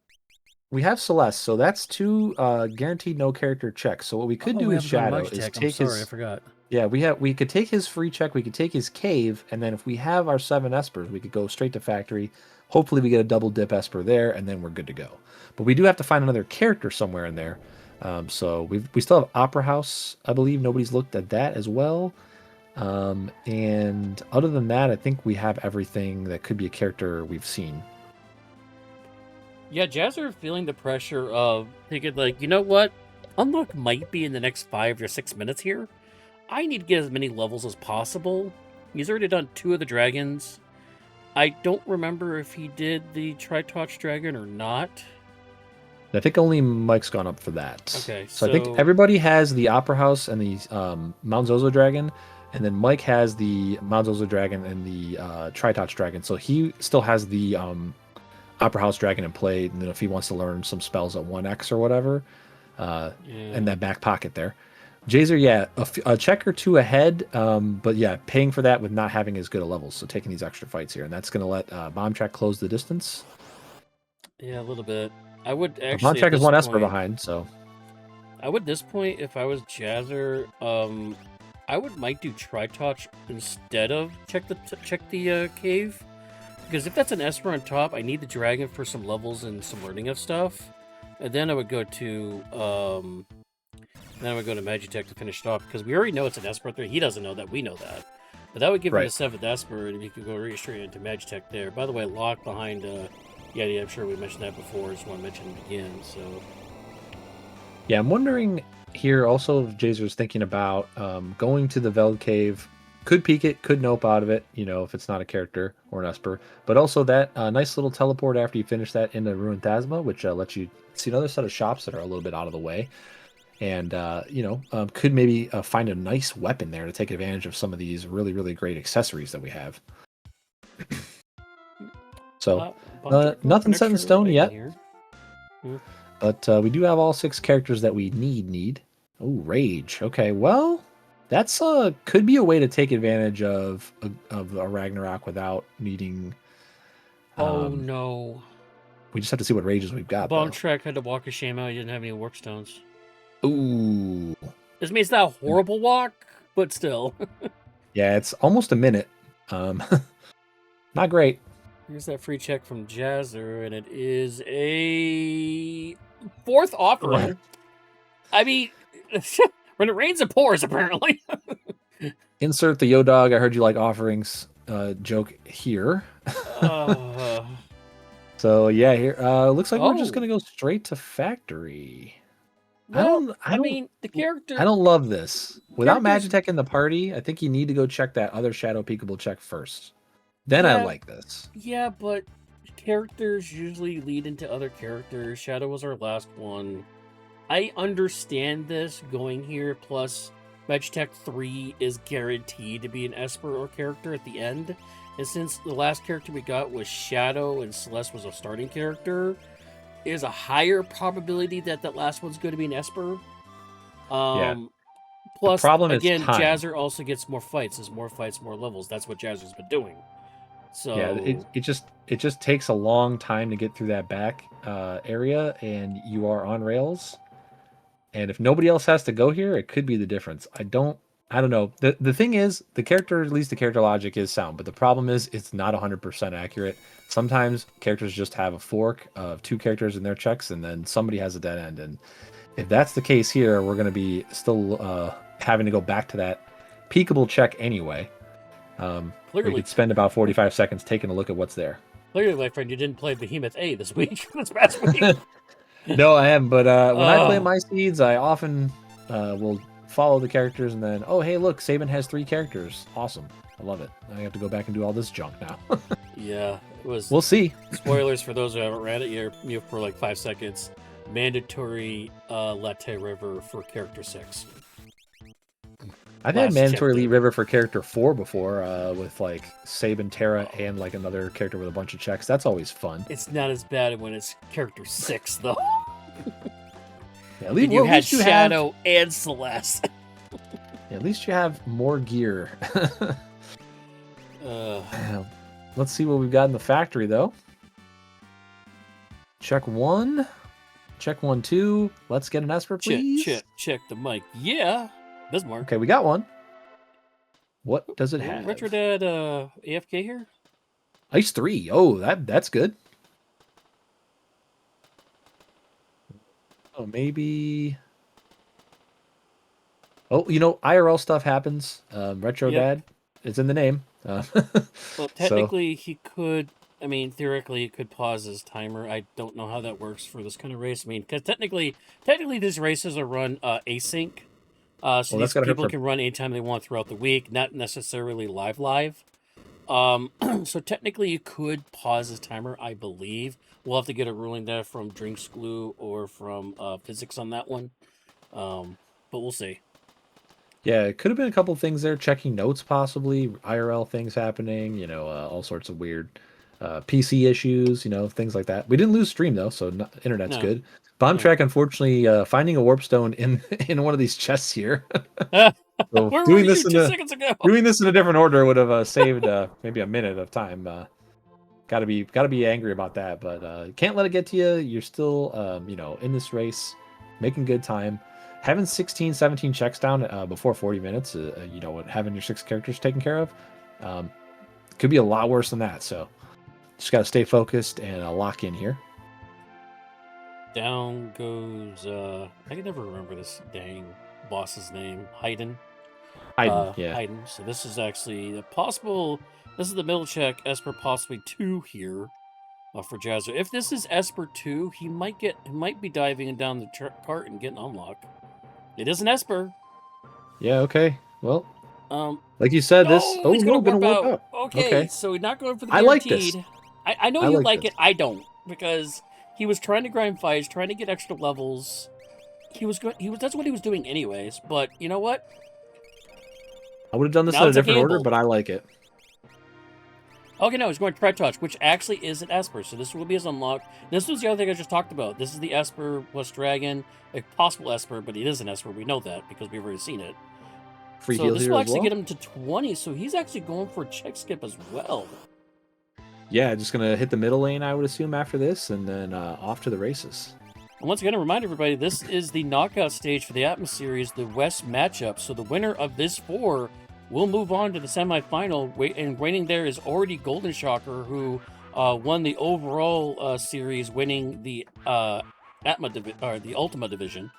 We have Celeste, so that's 2 guaranteed no character checks. So what we could do with Shadow is take I forgot. Yeah, we could take his free check, we could take his cave, and then if we have our 7 Espers, we could go straight to factory. Hopefully we get a double dip Esper there, and then we're good to go. But we do have to find another character somewhere in there. So we still have Opera House, I believe. Nobody's looked at that as well. And other than that, I think we have everything that could be a character we've seen. Yeah, Jazzer feeling the pressure of thinking like, you know what? Unlock might be in the next 5 or 6 minutes here. I need to get as many levels as possible. He's already done 2 of the dragons. I don't remember if he did the Tri-Touch dragon or not. I think only Mike's gone up for that. Okay, so I think everybody has the Opera House and the Mount Zozo dragon, and then Mike has the Mount Zozo dragon and the Tri-Touch dragon. So he still has the Opera House dragon in play, and then if he wants to learn some spells at 1x or whatever, in that back pocket there. Jazzer, yeah, a check or 2 ahead, but yeah, paying for that with not having as good a levels, so taking these extra fights here, and that's going to let Bomb Track close the distance. Yeah, a little bit. I would actually. Bomb Track is 1 Esper behind, so. I would, this point, if I was Jazzer, I might do Tri-Touch instead of check the cave, because if that's an Esper on top, I need the dragon for some levels and some learning of stuff, and then I would go to Magitech to finish it off, because we already know it's an Esper 3. He doesn't know that. We know that. But that would give him a 7th Esper, and you could go right straight into Magitech there. By the way, lock behind... Yeah, I'm sure we mentioned that before. I just want to mention it again, so... Yeah, I'm wondering here also if Jazzer's thinking about going to the Veld Cave. Could peek it, could nope out of it, if it's not a character or an Esper. But also that nice little teleport after you finish that into Ruined Thasma, which lets you see another set of shops that are a little bit out of the way. And, could maybe find a nice weapon there to take advantage of some of these really, really great accessories that we have. So, nothing set in stone yet. But we do have all 6 characters that we need. Oh, Rage. Okay, well, that's could be a way to take advantage of a Ragnarok without needing... oh, no. We just have to see what Rages we've got. Bomb Track had to walk a shame out. He didn't have any workstones. Ooh. This means not a horrible walk, but still. Yeah, it's almost a minute. Not great. Here's that free check from Jazzer, and it is a 4th offering. I mean, when it rains, it pours, apparently. Insert the yo dog. I heard you like offerings joke here. So yeah, here looks like we're just gonna go straight to factory. Well, I mean, the character. I don't love this. Without Magitech in the party, I think you need to go check that other Shadow Peekable check first. Then I like this. Yeah, but characters usually lead into other characters. Shadow was our last one. I understand this going here. Plus, Magitech 3 is guaranteed to be an Esper or character at the end. And since the last character we got was Shadow and Celeste was a starting character, there's a higher probability that that last one's going to be an Esper. Plus, again, Jazzer also gets more fights. There's more fights, more levels. That's what Jazzer's been doing. So yeah, it just takes a long time to get through that back area, and you are on rails. And if nobody else has to go here, it could be the difference. I don't know. The thing is, the character, at least the character logic is sound, but the problem is it's not 100% accurate. Sometimes characters just have a fork of 2 characters in their checks, and then somebody has a dead end. And if that's the case here, we're going to be still having to go back to that peekable check anyway. Clearly, you could spend about 45 seconds taking a look at what's there. Clearly, my friend, you didn't play Behemoth A this week. This past week. No, I haven't. But when I play my seeds, I often will follow the characters, and then, oh, hey, look, Saban has 3 characters. Awesome. I love it. I have to go back and do all this junk now. Yeah, it was. We'll see. Spoilers for those who haven't read it. You for like 5 seconds. Mandatory Latte River for character 6. I've had mandatory Elite River for character 4 before, with like Saban, Terra, and like another character with a bunch of checks. That's always fun. It's not as bad when it's character 6 though. Yeah, and you had Shadow and Celeste. At least you have more gear. Let's see what we've got in the factory, though. Check 1. Check 1, 2. Let's get an Esper, please. Check the mic. Yeah. Bismarck. Okay, we got one. What does it have? Retro Dad AFK here? Ice 3. Oh, that's good. Oh, maybe... Oh, IRL stuff happens. Retro Dad, it's in the name. Well, technically, he could. I mean, theoretically, he could pause his timer. I don't know how that works for this kind of race. I mean, because technically, these races are run async, so these people can run anytime they want throughout the week, not necessarily live. So technically, you could pause his timer. I believe we'll have to get a ruling there from Drinks Glue or from Physics on that one, but we'll see. Yeah, it could have been a couple things there. Checking notes, possibly. IRL things happening. All sorts of weird PC issues. Things like that. We didn't lose stream though, so internet's good. Bomb Track, unfortunately, finding a warp stone in one of these chests here. So doing this in a different order would have saved maybe a minute of time. Gotta be angry about that, but can't let it get to you. You're still in this race, making good time. Having 16, 17 checks down before 40 minutes, having your 6 characters taken care of, could be a lot worse than that. So just got to stay focused and lock in here. Down goes, I can never remember this dang boss's name. Hayden, yeah. Hayden. So this is actually this is the middle check, Esper possibly 2 here for Jazzer. If this is Esper 2, he might be diving down the cart and getting unlocked. It is an Esper. Yeah, okay. Well, like you said, this... Oh, he's going to warp out. Okay, so he's not going for the guaranteed. I like this. I know you like it. I don't. Because he was trying to grind fights, trying to get extra levels. That's what he was doing anyways. But you know what? I would have done this in a different order, but I like it. Okay, no, he's going to Tread Touch, which actually is an Esper, so this will be his unlock. This was the other thing I just talked about. This is the Esper plus Dragon, a possible Esper, but it is an Esper. We know that because we've already seen it. Free so this will actually get him to 20, so he's actually going for a check skip as well. Yeah, just going to hit the middle lane, I would assume, after this, and then off to the races. And once again, to remind everybody, this is the knockout stage for the Atma series, the West matchup. So the winner of this 4 we'll move on to the semifinal. And waiting there is already Golden Shocker, who won the overall series, winning the Atma or the Ultima division.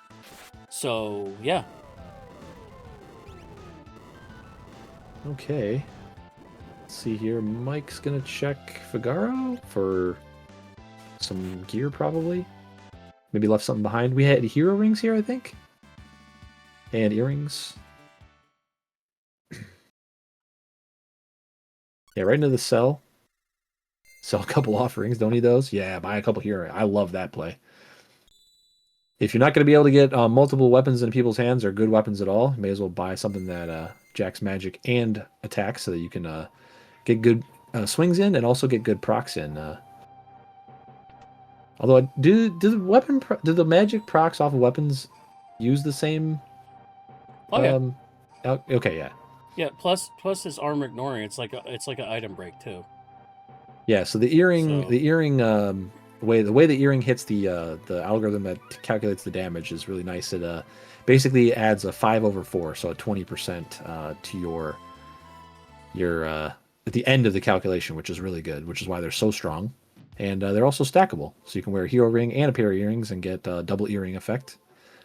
So yeah. Okay. Let's see here. Mike's gonna check Figaro for some gear, probably. Maybe left something behind. We had hero rings here, I think, and earrings. Yeah, right into the cell. Sell a couple offerings. Don't need those. Yeah, buy a couple hero. I love that play. If you're not going to be able to get multiple weapons in people's hands or good weapons at all, you may as well buy something that jacks magic and attacks so that you can get good swings in and also get good procs in. Although, do the magic procs off of weapons use the same? Oh yeah. Okay, yeah. Yeah. Plus this armor ignoring. It's like an item break too. Yeah. So the earring, the way the earring hits the algorithm that calculates the damage is really nice. It basically adds a 5/4, so a 20% to your at the end of the calculation, which is really good. Which is why they're so strong, and they're also stackable. So you can wear a hero ring and a pair of earrings and get a double earring effect.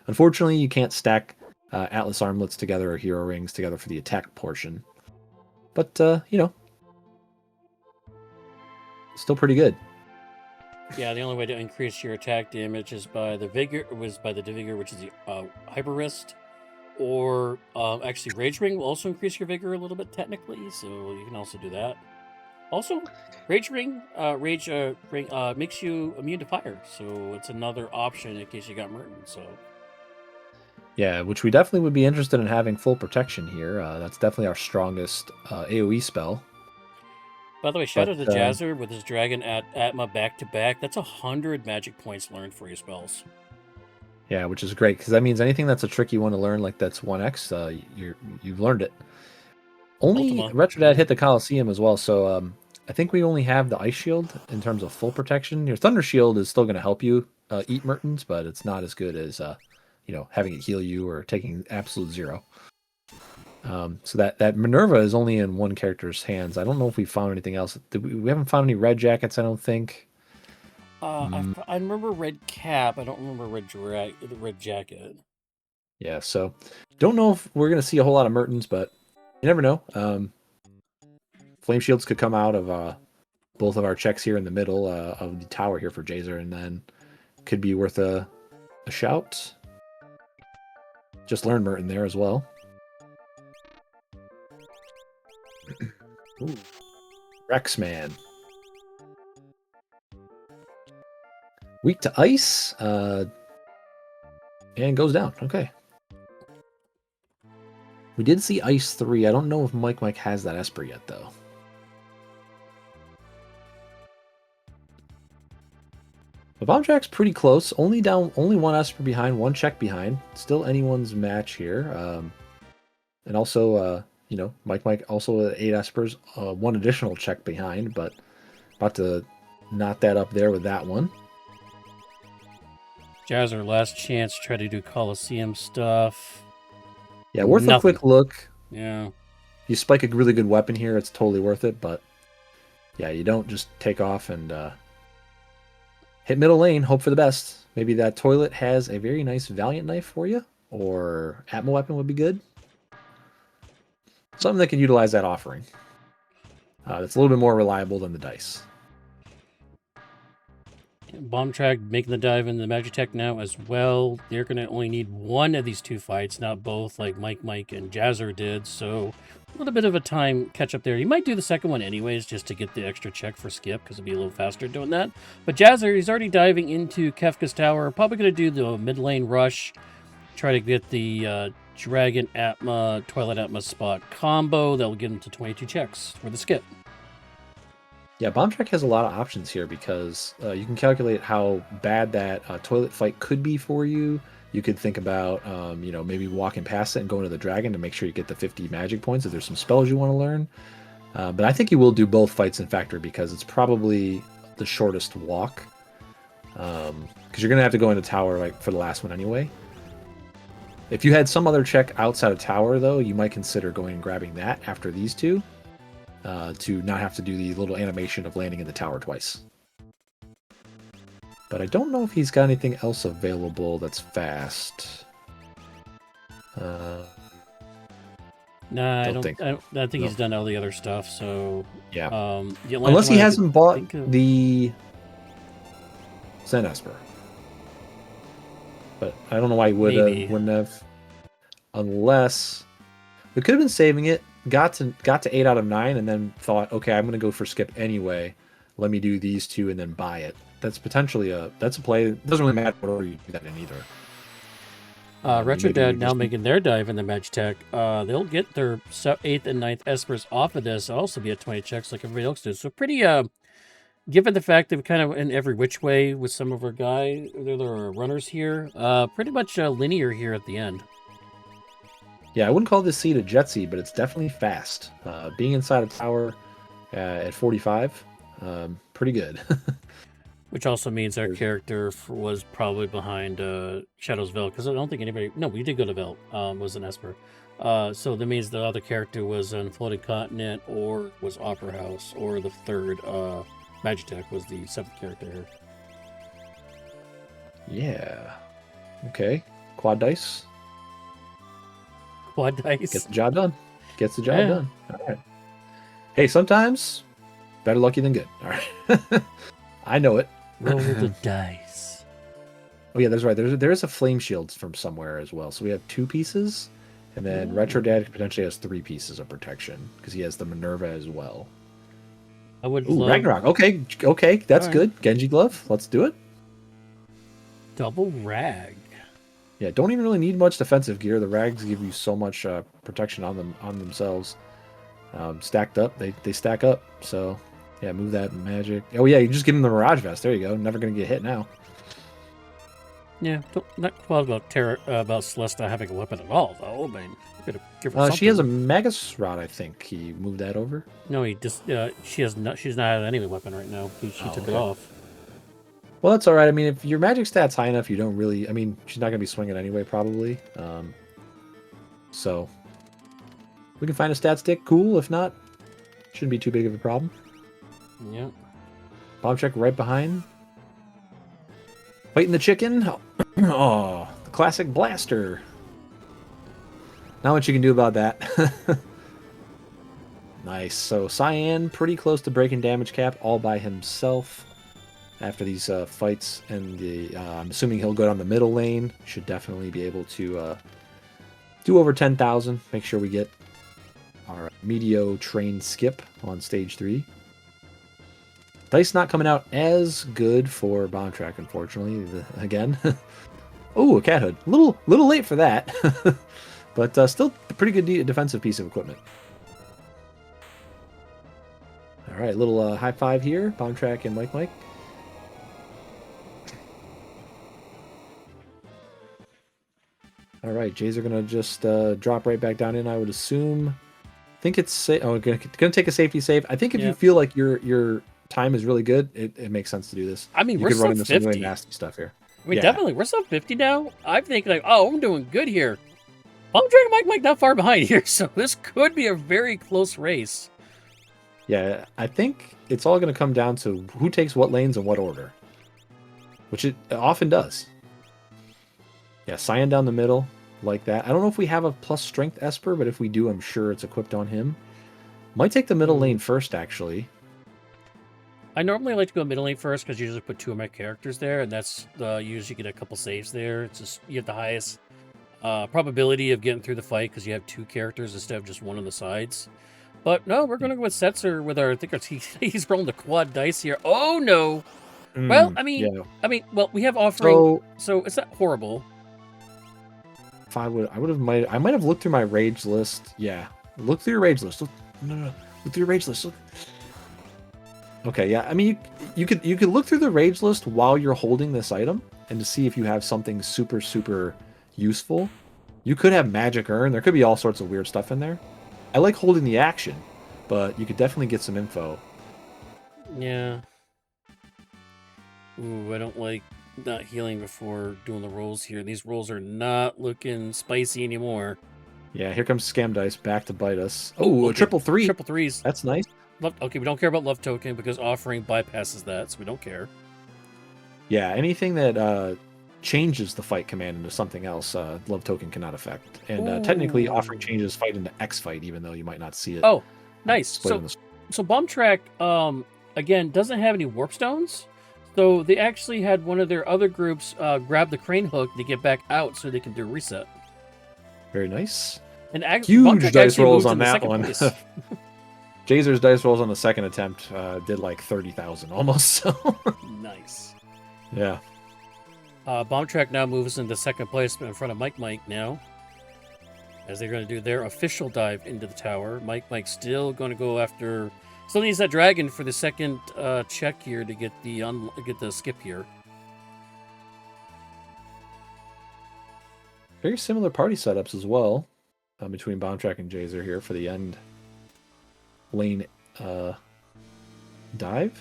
Unfortunately, you can't stack Atlas armlets together or hero rings together for the attack portion, but you know, still pretty good. Yeah, the only way to increase your attack damage is by the vigor, which is the hyper wrist, or actually Rage Ring will also increase your vigor a little bit technically, so you can also do that. Also, Rage Ring makes you immune to fire, so it's another option in case you got Merton. So yeah, which we definitely would be interested in having full protection here. That's definitely our strongest AoE spell. By the way, shout out to Jazzer with his Dragon at Atma back-to-back. That's 100 magic points learned for your spells. Yeah, which is great, because that means anything that's a tricky one to learn, like that's 1x, you've learned it. Only Ultima. Retrodad hit the Coliseum as well, so I think we only have the Ice Shield in terms of full protection. Your Thunder Shield is still going to help you eat Mertens, but it's not as good as having it heal you or taking absolute 0. So that Minerva is only in one character's hands. I don't know if we found anything else. We haven't found any red jackets, I don't think. I remember red cap. I don't remember red jacket. Yeah, so don't know if we're gonna see a whole lot of Mertens, but you never know. Flame shields could come out of both of our checks here in the middle of the tower here for Jazer, and then could be worth a shout. Just learn Merton there as well. Ooh. Rexman. Weak to ice. And goes down. Okay. We did see Ice 3. I don't know if Mike has that Esper yet, though. But Bomb Jack's pretty close. Only one Esper behind, one check behind. Still anyone's match here. And also, Mike also at 8 Espers, one additional check behind, but about to knot that up there with that one. Jazzer, last chance to try to do Coliseum stuff. Yeah, worth a quick look. Yeah. If you spike a really good weapon here, it's totally worth it, but yeah, you don't just take off and hit middle lane, hope for the best. Maybe that toilet has a very nice Valiant knife for you, or Atma weapon would be good. Something that can utilize that offering. That's a little bit more reliable than the dice. Bomb Track making the dive into the Magitech now as well. They're going to only need one of these two fights, not both like Mike and Jazzer did. So a little bit of a time catch up there. He might do the second one anyways just to get the extra check for Skip because it'll be a little faster doing that. But Jazzer, he's already diving into Kefka's Tower. Probably going to do the mid lane rush. Try to get the Dragon Atma, Twilight Atma spot combo. That'll get him to 22 checks for the Skip. Yeah, Bomb Track has a lot of options here because you can calculate how bad that toilet fight could be for you. You could think about, maybe walking past it and going to the dragon to make sure you get the 50 magic points if there's some spells you want to learn. But I think you will do both fights in Factory because it's probably the shortest walk. Because you're going to have to go into tower for the last one anyway. If you had some other check outside of tower, though, you might consider going and grabbing that after these two to not have to do the little animation of landing in the tower twice. But I don't know if he's got anything else available that's fast. Nah, I don't think he's done all the other stuff. So yeah, the unless he hasn't bought the Zen Esper. But I don't know why he wouldn't have. Unless we could have been saving it, got to 8 out of 9, and then thought, okay, I'm going to go for skip anyway. Let me do these two and then buy it. That's potentially that's a play. It doesn't really matter what order you do that in either. Retro Dad now making their dive in the Magitech. They'll get their 8th and 9th Espers off of this. It'll also be at 20 checks like everybody else does. So pretty, given the fact that we're kind of in every which way with some of our there are runners here, pretty much linear here at the end. Yeah, I wouldn't call this seed a jet seed, but it's definitely fast. Being inside a tower at 45, pretty good. Which also means our character was probably behind Shadow's Veil, because I don't think anybody... No, we did go to Veil, was an Esper. So that means the other character was on Floating Continent, or was Opera House, or the third Magitech was the 7th character here. Yeah. Okay. Quad dice. Quad dice. Gets the job done. Gets the job done. All right. Hey, sometimes better lucky than good. All right. I know it. Roll the dice. Oh yeah, that's right. There is a flame shield from somewhere as well. So we have 2 pieces, and then Retro Dad potentially has 3 pieces of protection because he has the Minerva as well. I would. Ragnarok. Okay, that's good. Genji glove. Let's do it. Double rag. Yeah, don't even really need much defensive gear. The rags give you so much protection on themselves. Stacked up, they stack up. So. Yeah, move that magic. Oh yeah, you just give him the Mirage Vest. There you go. Never gonna get hit now. Yeah, not quite about Celesta having a weapon at all, though. I mean, give her something. She has a Magus Rod, I think. He moved that over. No, he just she's not had any weapon right now. She took it off. Well, that's all right. I mean, if your magic stat's high enough, you don't really. I mean, she's not gonna be swinging anyway, probably. So we can find a stat stick. Cool. If not, shouldn't be too big of a problem. Yeah. Bomb check right behind. Fighting the chicken. Oh, the classic blaster. Not much you can do about that. Nice. So Cyan pretty close to breaking damage cap all by himself after these fights. And I'm assuming he'll go down the middle lane. Should definitely be able to do over 10,000. Make sure we get our Meteo train skip on stage 3. Dice not coming out as good for Bomb Track, unfortunately. Again. Oh, a cat hood. Little late for that. But still a pretty good defensive piece of equipment. All right, little high five here. Bomb Track and Mike. All right, Jays are going to just drop right back down in, I would assume. I think it's safe. Oh, going to take a safety save. I think if you feel like your time is really good, it makes sense to do this. I mean, you we're could still run into 50. some really nasty stuff here. I mean, definitely, we're still 50 now. I'm thinking like, oh, I'm doing good here. Bomb Track Mike not far behind here, so this could be a very close race. Yeah, I think it's all going to come down to who takes what lanes in what order, which it often does. Yeah, Cyan down the middle like that. I don't know if we have a plus strength Esper, but if we do, I'm sure it's equipped on him. Might take the middle lane first, actually. I normally like to go middle lane first because you usually put 2 of my characters there, and that's usually get a couple saves there. It's just you have the highest probability of getting through the fight because you have 2 characters instead of just 1 on the sides. But no, we're going to go with Setzer with our. I think he's rolling the quad dice here. Oh no! Well, I mean, well, we have offering, so it's not horrible. If I might have looked through my rage list. Yeah, look through your rage list. No. Look through your rage list. Look. Okay, yeah. I mean, you could look through the rage list while you're holding this item and to see if you have something super, super useful. You could have magic urn. There could be all sorts of weird stuff in there. I like holding the action, but you could definitely get some info. Yeah. Ooh, I don't like not healing before doing the rolls here. These rolls are not looking spicy anymore. Yeah, here comes Scam Dice back to bite us. Oh, a Okay. triple three. Triple threes. That's nice. Okay, we don't care about love token because offering bypasses that, so we don't care. Yeah, anything that changes the fight command into something else, love token cannot affect. And technically, offering changes fight into X fight, even though you might not see it. Oh, nice. So Bomb Track, again, doesn't have any warp stones. So they actually had one of their other groups grab the crane hook to get back out so they can do a reset. Very nice. And huge dice rolls on that one. Jazer's dice rolls on the second attempt did like 30,000 almost. So nice. Yeah. Bomb Track now moves into second place in front of Mike now, as they're going to do their official dive into the tower. Mike still going to go after. Still needs that dragon for the second check here to get the skip here. Very similar party setups as well between Bomb Track and Jazer here for the end lane dive.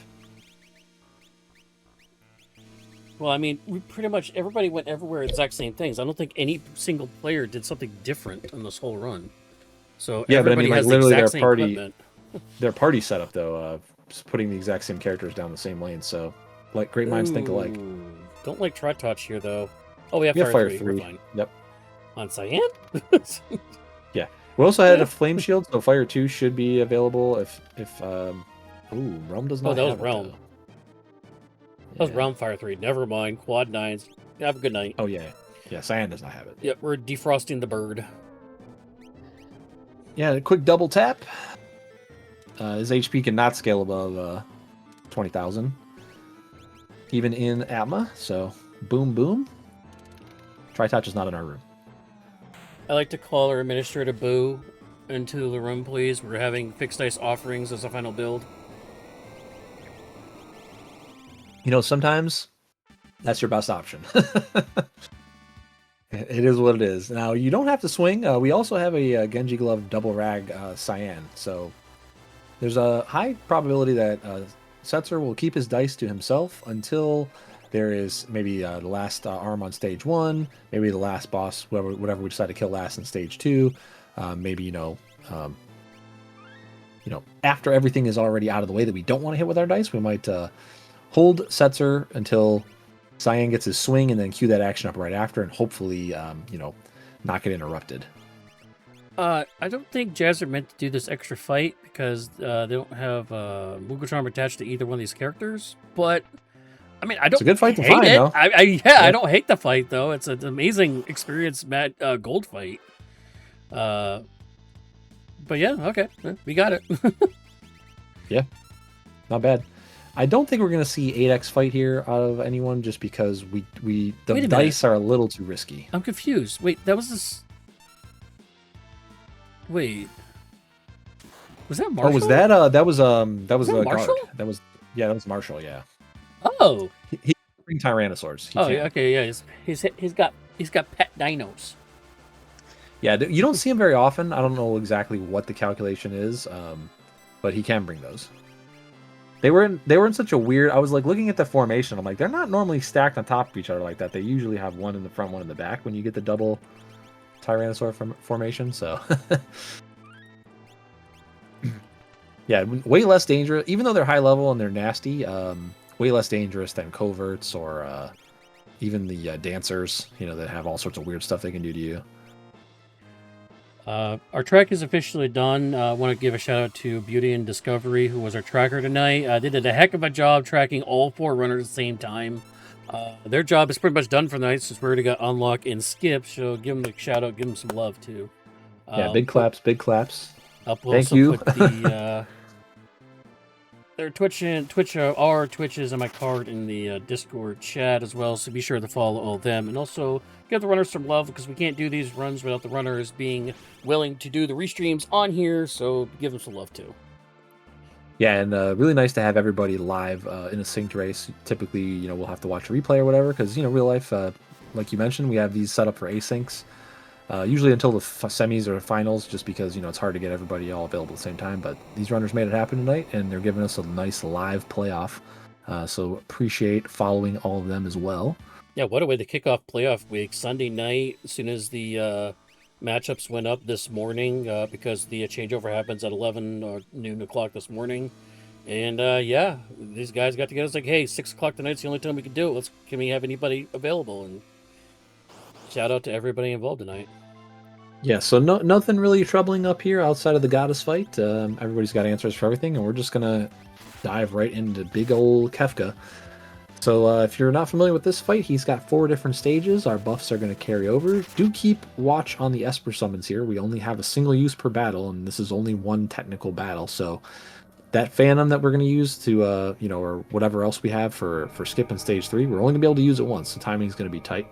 Well, I mean, we pretty much everybody went everywhere exact same things. I don't think any single player did something different on this whole run. So yeah, but I mean, like literally their party setup though, putting the exact same characters down the same lane. So, like, great minds think alike. Don't like Trot Touch here though. Oh, we have Fire 3. 3. We're fine. Yep. On Cyan. Yeah, we also had a flame shield, so Fire 2 should be available if Realm does not. Oh, that was have Realm. It, that was Realm Fire 3. Never mind. Quad 9s. Have a good night. Oh yeah, Cyan does not have it. Yep, we're defrosting the bird. Yeah, a quick double tap. His HP cannot scale above 20,000, even in Atma. So boom, boom. Tri-Touch is not in our room. I like to call our administrator Boo into the room, please. We're having fixed dice offerings as a final build. You know, sometimes that's your best option. It is what it is. Now, you don't have to swing. We also have a Genji Glove double rag Cyan. So there's a high probability that Setzer will keep his dice to himself until there is maybe the last arm on stage 1, maybe the last boss, whatever we decide to kill last in stage 2. Maybe, after everything is already out of the way that we don't want to hit with our dice, we might hold Setzer until Cyan gets his swing and then cue that action up right after and hopefully, not get interrupted. I don't think Jazzer meant to do this extra fight because they don't have Moogle Charm attached to either one of these characters, but I mean, I don't. It's a good fight to hate find, it. though. I don't hate the fight though. It's an amazing experience, gold fight. But yeah, okay, we got it. Yeah, not bad. I don't think we're gonna see 8x fight here out of anyone, just because the dice are a little too risky. I'm confused. Wait, that was this. Wait, was that Marshall? Oh, was that was that Marshall? guard. That was Marshall. Yeah. Oh. He bring Tyrannosaurs. Okay, yeah. He's got pet dinos. Yeah, you don't see him very often. I don't know exactly what the calculation is, but he can bring those. They were in such a weird. I was like looking at the formation. I'm like, they're not normally stacked on top of each other like that. They usually have one in the front, one in the back when you get the double Tyrannosaur formation. So yeah, way less dangerous. Even though they're high level and they're nasty, way less dangerous than coverts or even the dancers. That have all sorts of weird stuff they can do to you. Our track is officially done. I want to give a shout out to Beauty and Discovery, who was our tracker tonight. They did a heck of a job tracking all 4 runners at the same time. Their job is pretty much done for the night since we already got unlock and skip. So give them a shout out, give them some love too. Yeah, big claps, big claps. Thank you. Put their our Twitches and my card in the Discord chat as well. So be sure to follow all of them, and also give the runners some love because we can't do these runs without the runners being willing to do the restreams on here. So give them some love too. Yeah, and really nice to have everybody live in a synced race. Typically, we'll have to watch a replay or whatever because, real life, like you mentioned, we have these set up for asyncs. Usually until the semis or finals, just because, it's hard to get everybody all available at the same time. But these runners made it happen tonight, and they're giving us a nice live playoff So appreciate following all of them as well. Yeah, what a way to kick off playoff week. Sunday night, as soon as the matchups went up this morning, because the changeover happens at 11 or noon o'clock this morning. And yeah, these guys got together. It's like, hey, 6 o'clock tonight's the only time we can do it. Can we have anybody available? And shout out to everybody involved tonight. Yeah, so nothing really troubling up here outside of the goddess fight. Everybody's got answers for everything, and we're just gonna dive right into big old Kefka. So if you're not familiar with this fight, he's got 4 different stages. Our buffs are going to carry over. Do keep watch on the Esper summons here. We only have a single use per battle, and this is only one technical battle. So that Phantom that we're going to use to, you know, or whatever else we have for skipping stage 3, we're only going to be able to use it once. So timing's going to be tight.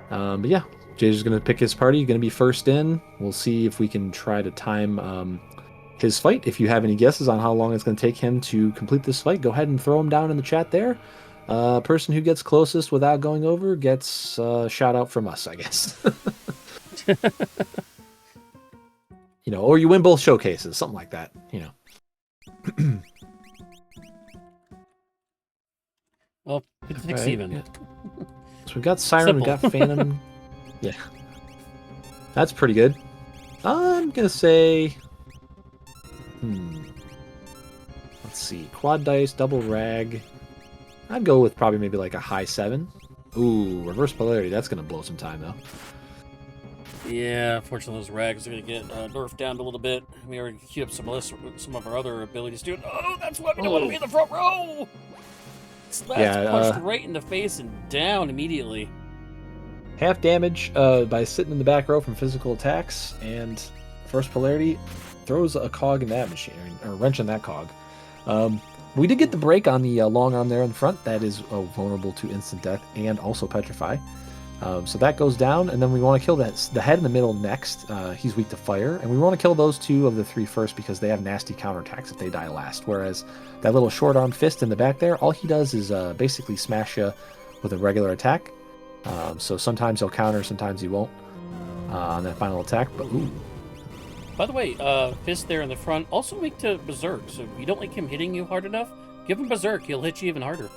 But yeah, Jay's is going to pick his party. Going to be first in. We'll see if we can try to time his fight. If you have any guesses on how long it's going to take him to complete this fight, go ahead and throw them down in the chat there. Person who gets closest without going over gets a shout out from us, I guess. You know, or you win both showcases, something like that, you know. Well, it's Right, even. yeah. So we've got Siren, we've got Phantom. Yeah. That's pretty good. I'm going to say... Let's see. Quad dice, double rag. I'd go with probably maybe like a high 7. Ooh, reverse polarity. That's going to blow some time, though. Yeah, unfortunately, those rags are going to get nerfed down a little bit. We already queued up some of our other abilities to do it. Oh, that's why we don't want to be in the front row! That's punched right in the face and down immediately. Half damage by sitting in the back row from physical attacks, and first polarity throws a cog in that machine, or a wrench in that cog. We did get the break on the long arm there in front. That is vulnerable to instant death and also petrify. So that goes down, and then we want to kill the head in the middle next. He's weak to fire, and we want to kill those 2 of the 3 first because they have nasty counterattacks if they die last. Whereas that little short arm fist in the back there, all he does is basically smash you with a regular attack. So sometimes he'll counter, sometimes he won't on that final attack. But ooh. By the way, Fist there in the front, also weak to Berserk, so if you don't like him hitting you hard enough, give him Berserk, he'll hit you even harder.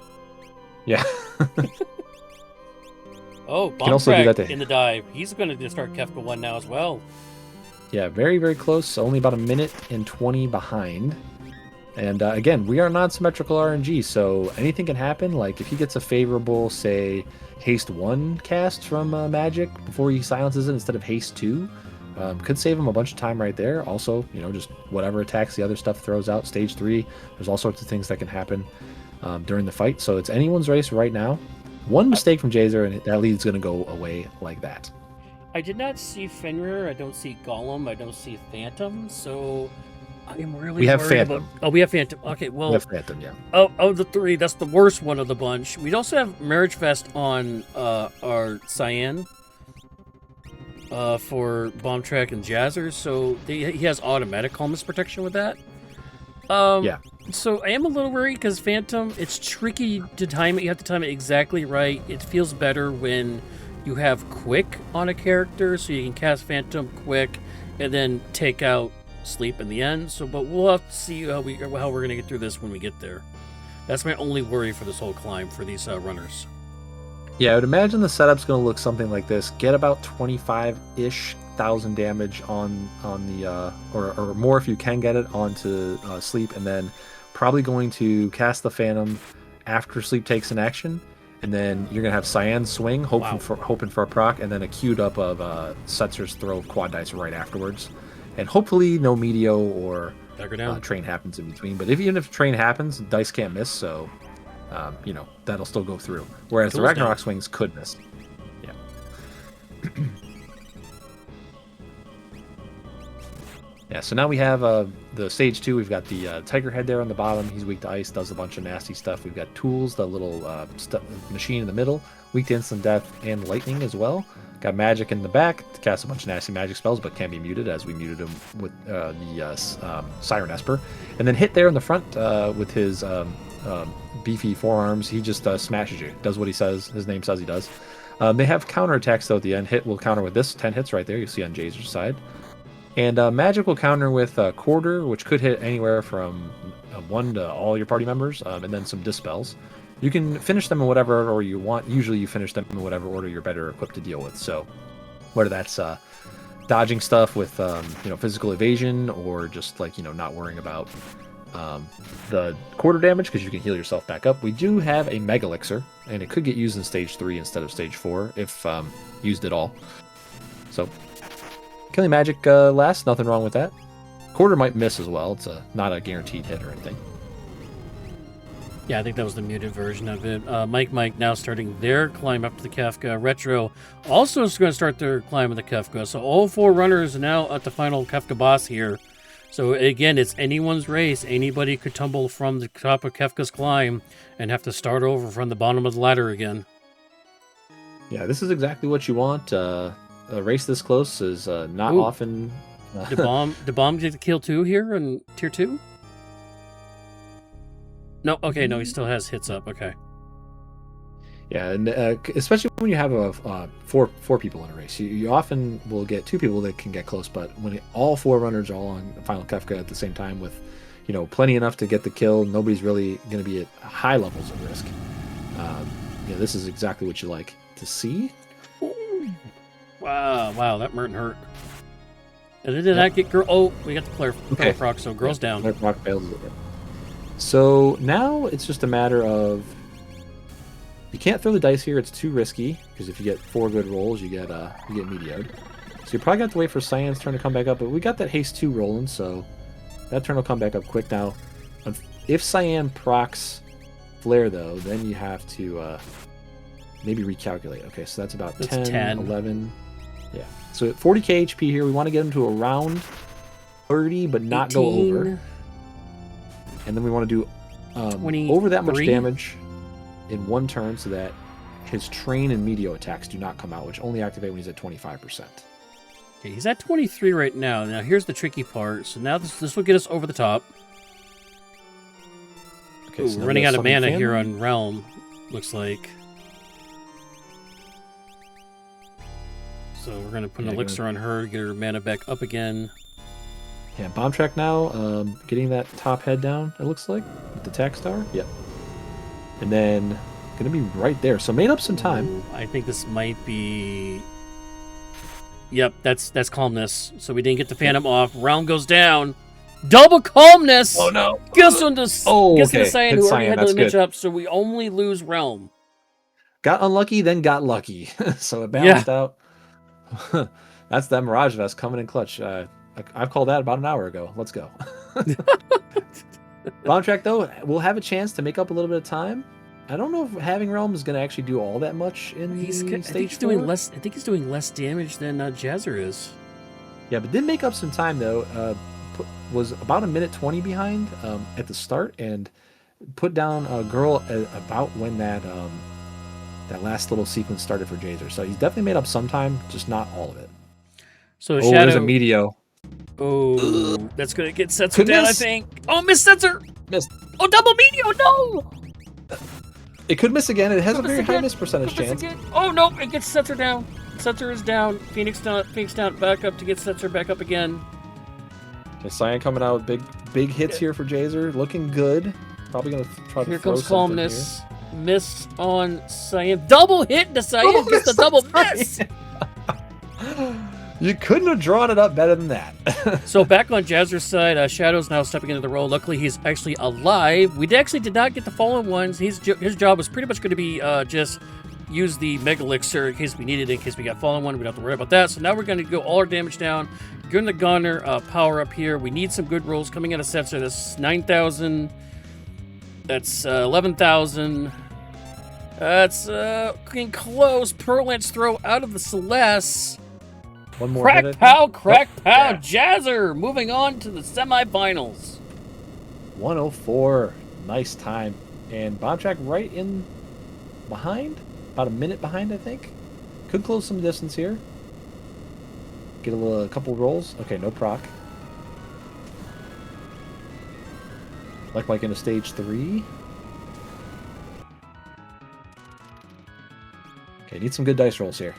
Yeah. Oh, Bomb Track in the dive. He's going to start Kefka 1 now as well. Yeah, very, very close. Only about 1 minute and 20 behind. And again, we are non-symmetrical RNG, so anything can happen. Like if he gets a favorable, say, Haste 1 cast from Magic before he silences it instead of Haste 2, could save him a bunch of time right there. Also, you know, just whatever attacks the other stuff throws out. Stage 3, there's all sorts of things that can happen during the fight. So it's anyone's race right now. One mistake from Jazer, and that lead's going to go away like that. I did not see Fenrir. I don't see Golem. I don't see Phantom. So I am really We have worried Phantom. Oh, we have Phantom. Okay, well. We have Phantom, yeah. Of the 3, that's the worst one of the bunch. We also have Marriage Fest on our Cyan for Bomb Track and Jazzer. So he has automatic calmness protection with that. Yeah. So I am a little worried because Phantom, it's tricky to time it. You have to time it exactly right. It feels better when you have Quick on a character, so you can cast Phantom quick and then take out Sleep in the end. So, but we'll have to see how we're going to get through this when we get there. That's my only worry for this whole climb for these runners. Yeah, I would imagine the setup's going to look something like this. Get about 25-ish thousand damage on the or more if you can get it onto Sleep, and then probably going to cast the Phantom after Sleep takes an action, and then you're gonna have Cyan swing, hoping for a proc, and then a queued up of Setzer's throw quad dice right afterwards, and hopefully no Meteo or train happens in between. But even if train happens, dice can't miss, so you know that'll still go through. Whereas the Ragnarok swings could miss. Yeah. Yeah, so now we have the stage 2. We've got the Tiger Head there on the bottom. He's weak to ice, does a bunch of nasty stuff. We've got Tools, the little machine in the middle, weak to instant death and lightning as well. Got Magic in the back to cast a bunch of nasty magic spells, but can be muted as we muted him with the Siren Esper. And then Hit there in the front with his beefy forearms. He just smashes you, does what he says, his name says he does. They have counterattacks though at the end. Hit will counter with this, 10 hits right there, you see on Jazer's side. And magic will counter with quarter, which could hit anywhere from 1 to all your party members, and then some dispels. You can finish them in whatever order you want. Usually you finish them in whatever order you're better equipped to deal with. So whether that's dodging stuff with physical evasion, or just like not worrying about the quarter damage because you can heal yourself back up. We do have a Mega Elixir, and it could get used in stage 3 instead of stage 4 if used at all. So killing magic lasts, nothing wrong with that. Quarter might miss as well. It's not a guaranteed hit or anything. Yeah, I think that was the muted version of it. Mike now starting their climb up to the Kefka. Retro also is going to start their climb of the Kefka. So all 4 runners are now at the final Kefka boss here. So again, it's anyone's race. Anybody could tumble from the top of Kefka's climb and have to start over from the bottom of the ladder again. Yeah, this is exactly what you want. A race this close is not often. Did Bomb get the kill 2 here in tier 2? No, okay, no, he still has hits up. Okay. Yeah, and especially when you have four people in a race, you often will get 2 people that can get close. But when all 4 runners are all on Final Kefka at the same time, with plenty enough to get the kill, nobody's really going to be at high levels of risk. This is exactly what you like to see. Ooh. Wow, that Merton hurt. And did not get girl. Oh, we got the Claire proc, so girl's down. Claire proc fails it. So now it's just a matter of, you can't throw the dice here. It's too risky, because if you get 4 good rolls, you get medioed. So you probably got to wait for Cyan's turn to come back up. But we got that haste 2 rolling, so that turn will come back up quick. Now, if Cyan procs Flare though, then you have to maybe recalculate. Okay, so that's about 10, 11. Yeah. So at 40k HP here, we want to get him to around 30, but not 18. go over. And then we want to do over that much damage in 1 turn, so that his train and meteor attacks do not come out, which only activate when he's at 25%. Okay, he's at 23 right now. Now here's the tricky part. So now this will get us over the top. Okay, so we're running out of mana here on Realm, looks like. So we're going to put an elixir on her, get her mana back up again. Yeah, Bomb Track now, getting that top head down, it looks like, with the tack star. Yep. And then, going to be right there. So made up some time. I think this might be... Yep, that's Calmness. So we didn't get the Phantom off. Realm goes down. Double Calmness! Oh, no. Gets into the Cyan, who already had the image good. up, so we only lose Realm. Got unlucky, then got lucky. So it balanced out. That's that Mirage Vest coming in clutch. I've called that about an hour ago. Let's go. Bomb Track, though, we'll have a chance to make up a little bit of time. I don't know if having Realm is going to actually do all that much in stage 4. I think he's doing less damage than Jazzer is. Yeah, but did make up some time, though. Was about 1:20 behind at the start, and put down a girl about when that last little sequence started for Jazzer. So he's definitely made up some time, just not all of it. So Shadow... there's a Meteo. Oh, that's going to get Setzer down, miss. I think. Oh, miss Setzer! Missed. Oh, double Meteo, no! It could miss again. It has a very high miss percentage chance. Oh, no, it gets Setzer down. Setzer is down. Phoenix down, back up to get Setzer back up again. Okay, Cyan coming out with big hits here for Jazzer. Looking good. Probably going to try to throw something here. Here comes Calmness. Miss on Cyan. Double hit to Cyan. Gets the double miss. You couldn't have drawn it up better than that. So back on Jazzer's side, Shadow's now stepping into the role. Luckily, he's actually alive. We actually did not get the fallen ones. His job was pretty much going to be just use the Mega Elixir in case we needed it, in case we got fallen one. We don't have to worry about that. So now we're going to go all our damage down. Getting the Gunner power up here. We need some good rolls coming out of Setzer. That's 9,000. That's 11,000. That's getting close. Pearl Lance throw out of the Celeste. One more crack pow, yeah. Jazzer moving on to the semifinals. 104, nice time, and Bomb Track right in behind, about a minute behind, I think. Could close some distance here. Get a couple rolls. Okay, no proc. Like into stage 3. Okay, need some good dice rolls here.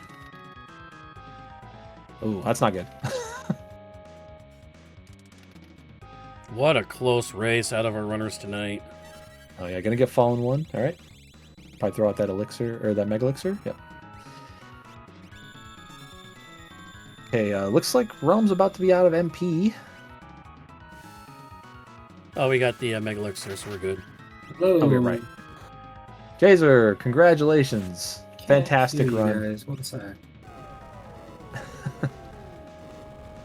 Oh, that's not good. What a close race out of our runners tonight. Oh yeah, gonna get fallen one. All right. Probably throw out that elixir or that mega elixir. Yep. Okay, looks like Realm's about to be out of MP. Oh, we got the Mega Elixir, so we're good. Hello. Oh, you're right. Jazer, congratulations. Can't Fantastic hear you run. guys. What is that?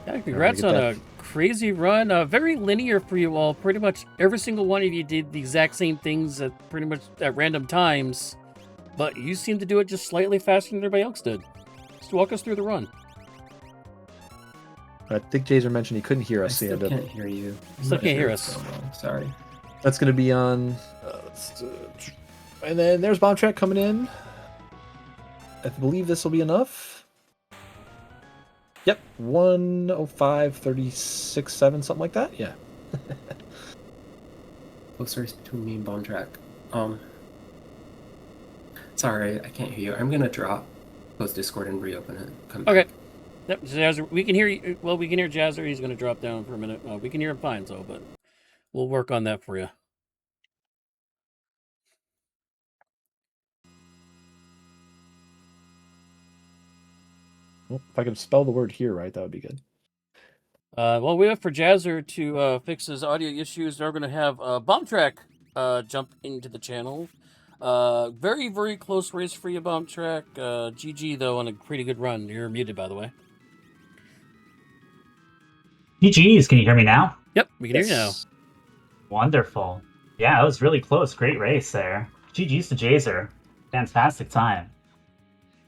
Yeah, congrats on a crazy run. Very linear for you all. Pretty much every single one of you did the exact same things at pretty much at random times, but you seem to do it just slightly faster than everybody else did. Just walk us through the run. I think Jazer mentioned he couldn't hear I us. still can't hear you. I'm Still not can't sure hear what's us. going on. Sorry. That's going to be on. And then there's Bomb Track coming in. I believe this will be enough. Yep, 105.36.7, something like that. Yeah. Close race between me and Bomb Track. Sorry, I can't hear you. I'm gonna drop, close Discord and reopen it. Come Okay. back. Yep, Jazzer, we can hear you. Well, we can hear Jazzer. He's going to drop down for a minute. We can hear him fine, though, but we'll work on that for you. Well, if I could spell the word here right, that would be good. Well, we have for Jazzer to fix his audio issues. We're going to have Bomb Track jump into the channel. Very, very close race for you, Bomb Track. GG, though, on a pretty good run. You're muted, by the way. GG's, can you hear me now? Yep, we can hear you now. Wonderful. Yeah, it was really close. Great race there. GG's to Jazer. Fantastic time.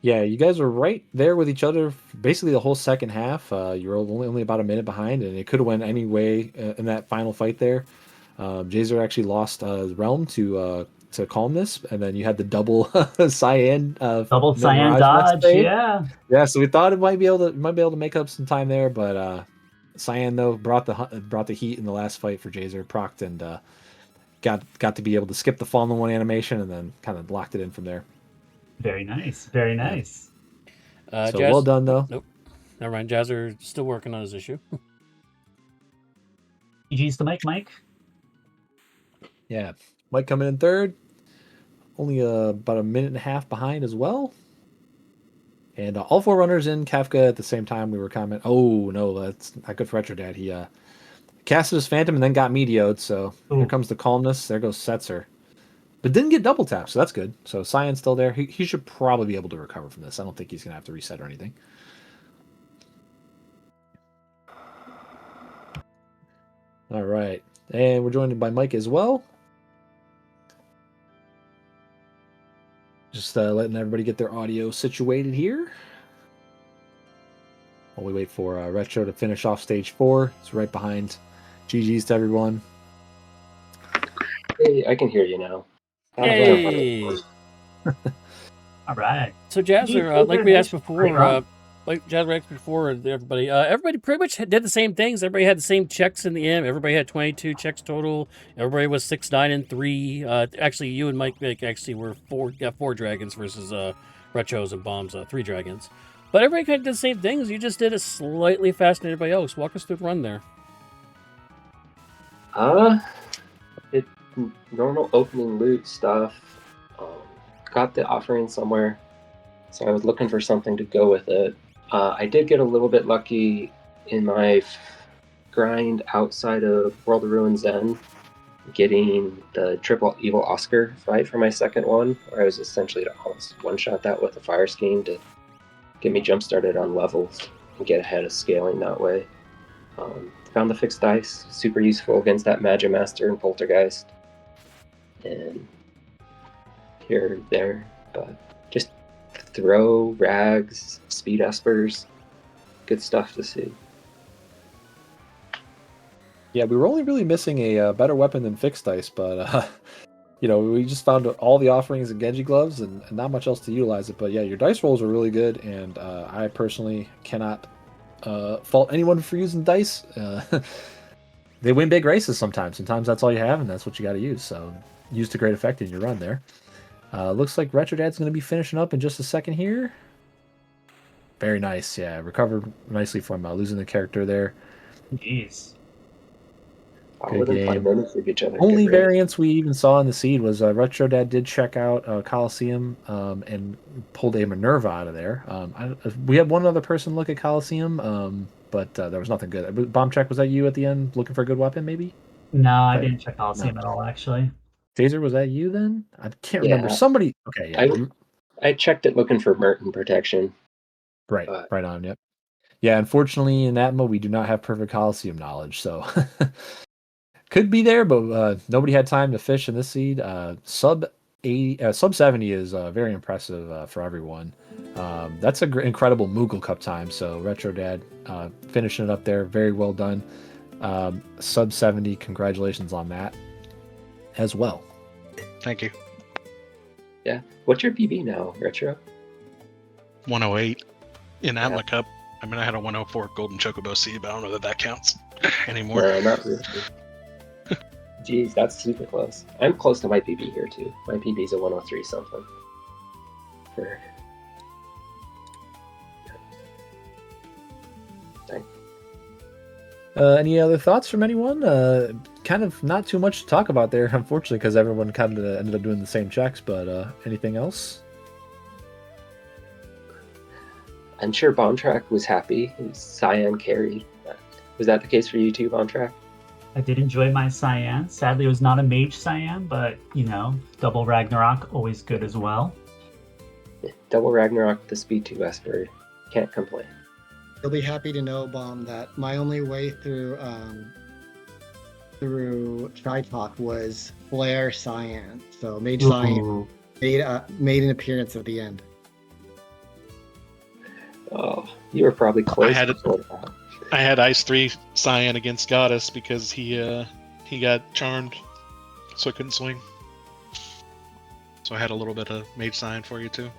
Yeah, you guys were right there with each other basically the whole second half. You were only about a minute behind, and it could have went any way in that final fight there. Jazer actually lost Realm to Calmness, and then you had the double Cyan. Double Cyan Mirage dodge, next day. yeah. Yeah, so we thought it might be able to make up some time there, but Cyan though brought the heat in the last fight for Jazer, procced, and got to be able to skip the fallen one animation and then kind of locked it in from there. Very nice, very nice. So well done though. Nope, never mind. Jazzer still working on his issue. GG's to Mike. Yeah, Mike coming in third, only about a minute and a half behind as well. And all four runners in Kafka at the same time. We were commenting. Oh no, that's not good for Retro Dad. He casted his Phantom and then got medioed. So here comes the Calmness. There goes Setzer. But didn't get double tap, so that's good. So Cyan's still there. He should probably be able to recover from this. I don't think he's going to have to reset or anything. All right. And we're joined by Mike as well. Just letting everybody get their audio situated here. While we wait for Retro to finish off stage 4. It's right behind. GG's to everyone. Hey, I can hear you now. Hey! All right. So Jazzer, like we asked before, everybody pretty much did the same things. Everybody had the same checks in the end. Everybody had 22 checks total. Everybody was 6, 9, and 3. Actually, you and Mike actually were 4 dragons versus Retros and Bombs, 3 dragons. But everybody kind of did the same things. You just did it slightly faster than everybody else. Walk us through the run there. It normal opening loot stuff. Got the offering somewhere, so I was looking for something to go with it. I did get a little bit lucky in my grind outside of World of Ruins End, getting the triple evil Oscar fight for my second one, where I was essentially to almost one-shot that with a fire scheme to get me jump-started on levels and get ahead of scaling that way. Found the fixed dice, super useful against that Magimaster and Poltergeist. And here, there, but just throw, rags, speed espers, good stuff to see. Yeah, we were only really missing a better weapon than fixed dice, but we just found all the offerings in Genji gloves and not much else to utilize it. But yeah, your dice rolls were really good, and I personally cannot fault anyone for using dice. They win big races sometimes. Sometimes that's all you have, and that's what you got to use. So use to great effect in your run there. Looks like Retro Dad's going to be finishing up in just a second here. Very nice. Yeah, recovered nicely from losing the character there. Jeez. All within 5 minutes of each other. Only Good race. variance we even saw in the seed was Retro Dad did check out Coliseum and pulled a Minerva out of there. We had one other person look at Coliseum, but there was nothing good. Bomb Check, was that you at the end looking for a good weapon, maybe? No, I Right. didn't check Coliseum at all, actually. Taser, was that you then? I can't Yeah. remember. Somebody. Okay, yeah. I checked it looking for Merton protection. Right, but right on, yep. Yeah, unfortunately in Atma we do not have perfect Coliseum knowledge, so could be there, but nobody had time to fish in this seed. Sub 70 is very impressive for everyone. That's an incredible Moogle Cup time. So Retro Dad finishing it up there, very well done. Sub 70, congratulations on that as well. Thank you. Yeah. What's your PB now, Retro? 108 in Atma Cup. I mean, I had a 104 Golden Chocobo seed, but I don't know that comes anymore. No, not really. Jeez, that's super close. I'm close to my PB here too. My PB is a 103 something. For... Any other thoughts from anyone? Kind of not too much to talk about there, unfortunately, because everyone kind of ended up doing the same checks. But anything else? I'm sure Bomb Track was happy. Cyan carried. Was that the case for you too, Bomb Track? I did enjoy my Cyan. Sadly, it was not a mage Cyan, but, double Ragnarok, always good as well. Yeah, double Ragnarok, the Speed 2 Esper. Can't complain. You'll be happy to know, Bomb, that my only way through Tri-Talk was Flare Cyan. So Mage Cyan made an appearance at the end. Oh, you were probably close. I had Ice 3 Cyan against Goddess because he got charmed, so I couldn't swing. So I had a little bit of Mage Cyan for you too.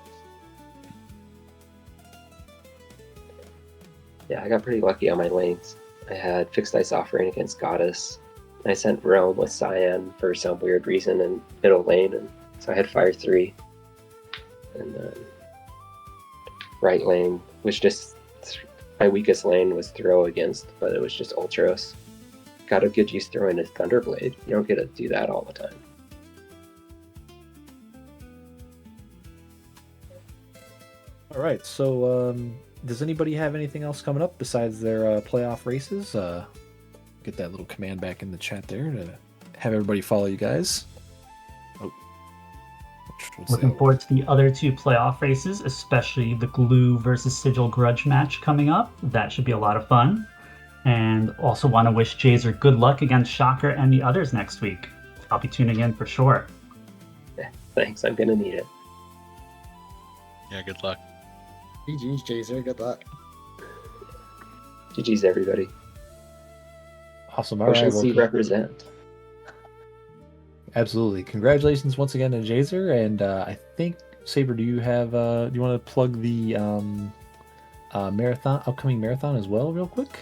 Yeah, I got pretty lucky on my lanes. I had Fixed Ice Offering against Goddess. I sent Realm with Cyan for some weird reason in middle lane, and so I had Fire 3. And then right lane was just... My weakest lane was Throw against, but it was just Ultros. Got a good use throwing a Thunderblade. You don't get to do that all the time. All right, so does anybody have anything else coming up besides their playoff races? Get that little command back in the chat there to have everybody follow you guys. Looking forward to the other two playoff races, especially the Glue versus Sigil Grudge match coming up. That should be a lot of fun. And also want to wish Jazer good luck against Shocker and the others next week. I'll be tuning in for sure. Yeah, thanks. I'm going to need it. Yeah, good luck. GG's, Jazer. Good luck. GG's, everybody. Awesome. All right. Ocean Sea represent. Absolutely. Congratulations once again to Jazer. And I think, Saber, do you want to plug the upcoming marathon as well real quick?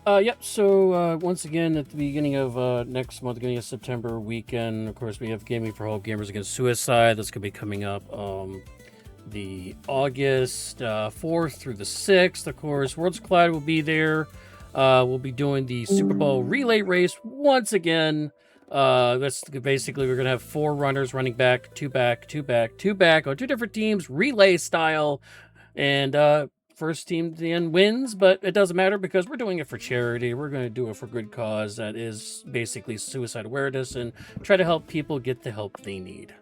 Yep. So once again, at the beginning of next month, beginning of September weekend, of course, we have Gaming for All Gamers Against Suicide. That's going to be coming up the August 4th through the 6th. Of course, Worlds Collide will be there. We'll be doing the Super Bowl relay race once again. That's basically, we're going to have 4 runners running back, 2 back, 2 back, 2 back on 2 different teams, relay style. And first team to the end wins, but it doesn't matter because we're doing it for charity. We're going to do it for good cause. That is basically suicide awareness and try to help people get the help they need.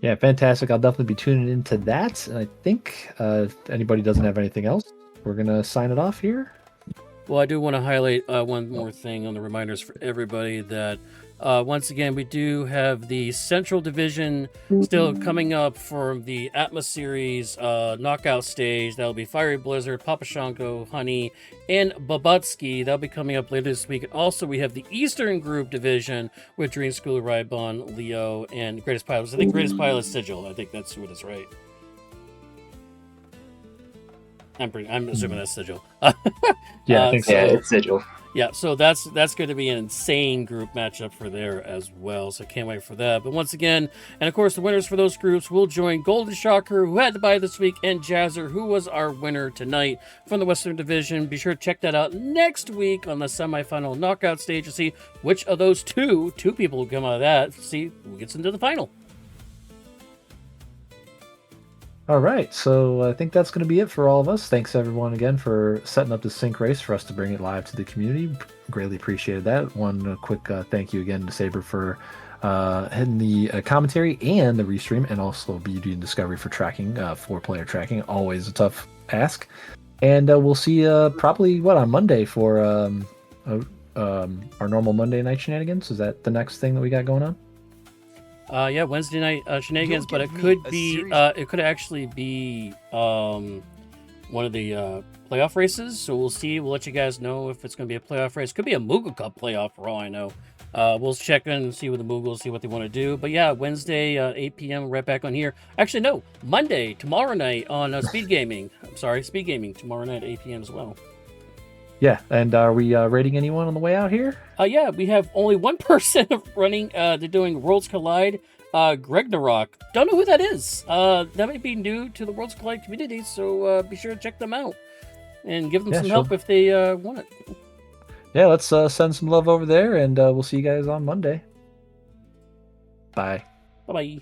Yeah, fantastic. I'll definitely be tuning into that. And I think if anybody doesn't have anything else, we're going to sign it off here. Well, I do want to highlight one more thing on the reminders for everybody that once again, we do have the Central Division still coming up for the Atma Series knockout stage. That'll be Fiery Blizzard, Papashanko, Honey, and Babutsky. That'll be coming up later this week. And also, we have the Eastern Group Division with Dream School, Rybon, Leo, and Greatest Pilots. I think Greatest Pilot Sigil. I think that's who it is, right? I'm assuming that's Sigil. Yeah, I think so. Yeah, it's Sigil. Yeah, so that's going to be an insane group matchup for there as well. So I can't wait for that. But once again, and of course, the winners for those groups will join Golden Shocker, who had to buy this week, and Jazzer, who was our winner tonight from the Western Division. Be sure to check that out next week on the semifinal knockout stage to see which of those two people will come out of that. See who gets into the final. All right, so I think that's going to be it for all of us. Thanks everyone again for setting up the sync race for us to bring it live to the community. Greatly appreciated that. One quick thank you again to Saber for hitting the commentary and the restream, and also Beauty and Discovery for tracking, 4-player tracking. Always a tough ask. And we'll see you probably on Monday for our normal Monday night shenanigans. Is that the next thing that we got going on? Yeah, Wednesday night shenanigans, but it could be it could actually be one of the playoff races. So we'll see. We'll let you guys know if it's going to be a playoff race. Could be a Moogle Cup playoff for all I know. We'll check in and see with the Moogles, see what they want to do. But yeah, Wednesday 8 p.m. right back on here. Actually, no, Monday tomorrow night on Speed Gaming. I'm sorry, Speed Gaming tomorrow night 8 p.m. as well. Yeah, and are we rating anyone on the way out here? Yeah, we have only one person running. They're doing Worlds Collide. Greg Narok. Don't know who that is. That might be new to the Worlds Collide community, so be sure to check them out and give them some help if they want it. Yeah, let's send some love over there, and we'll see you guys on Monday. Bye. Bye-bye.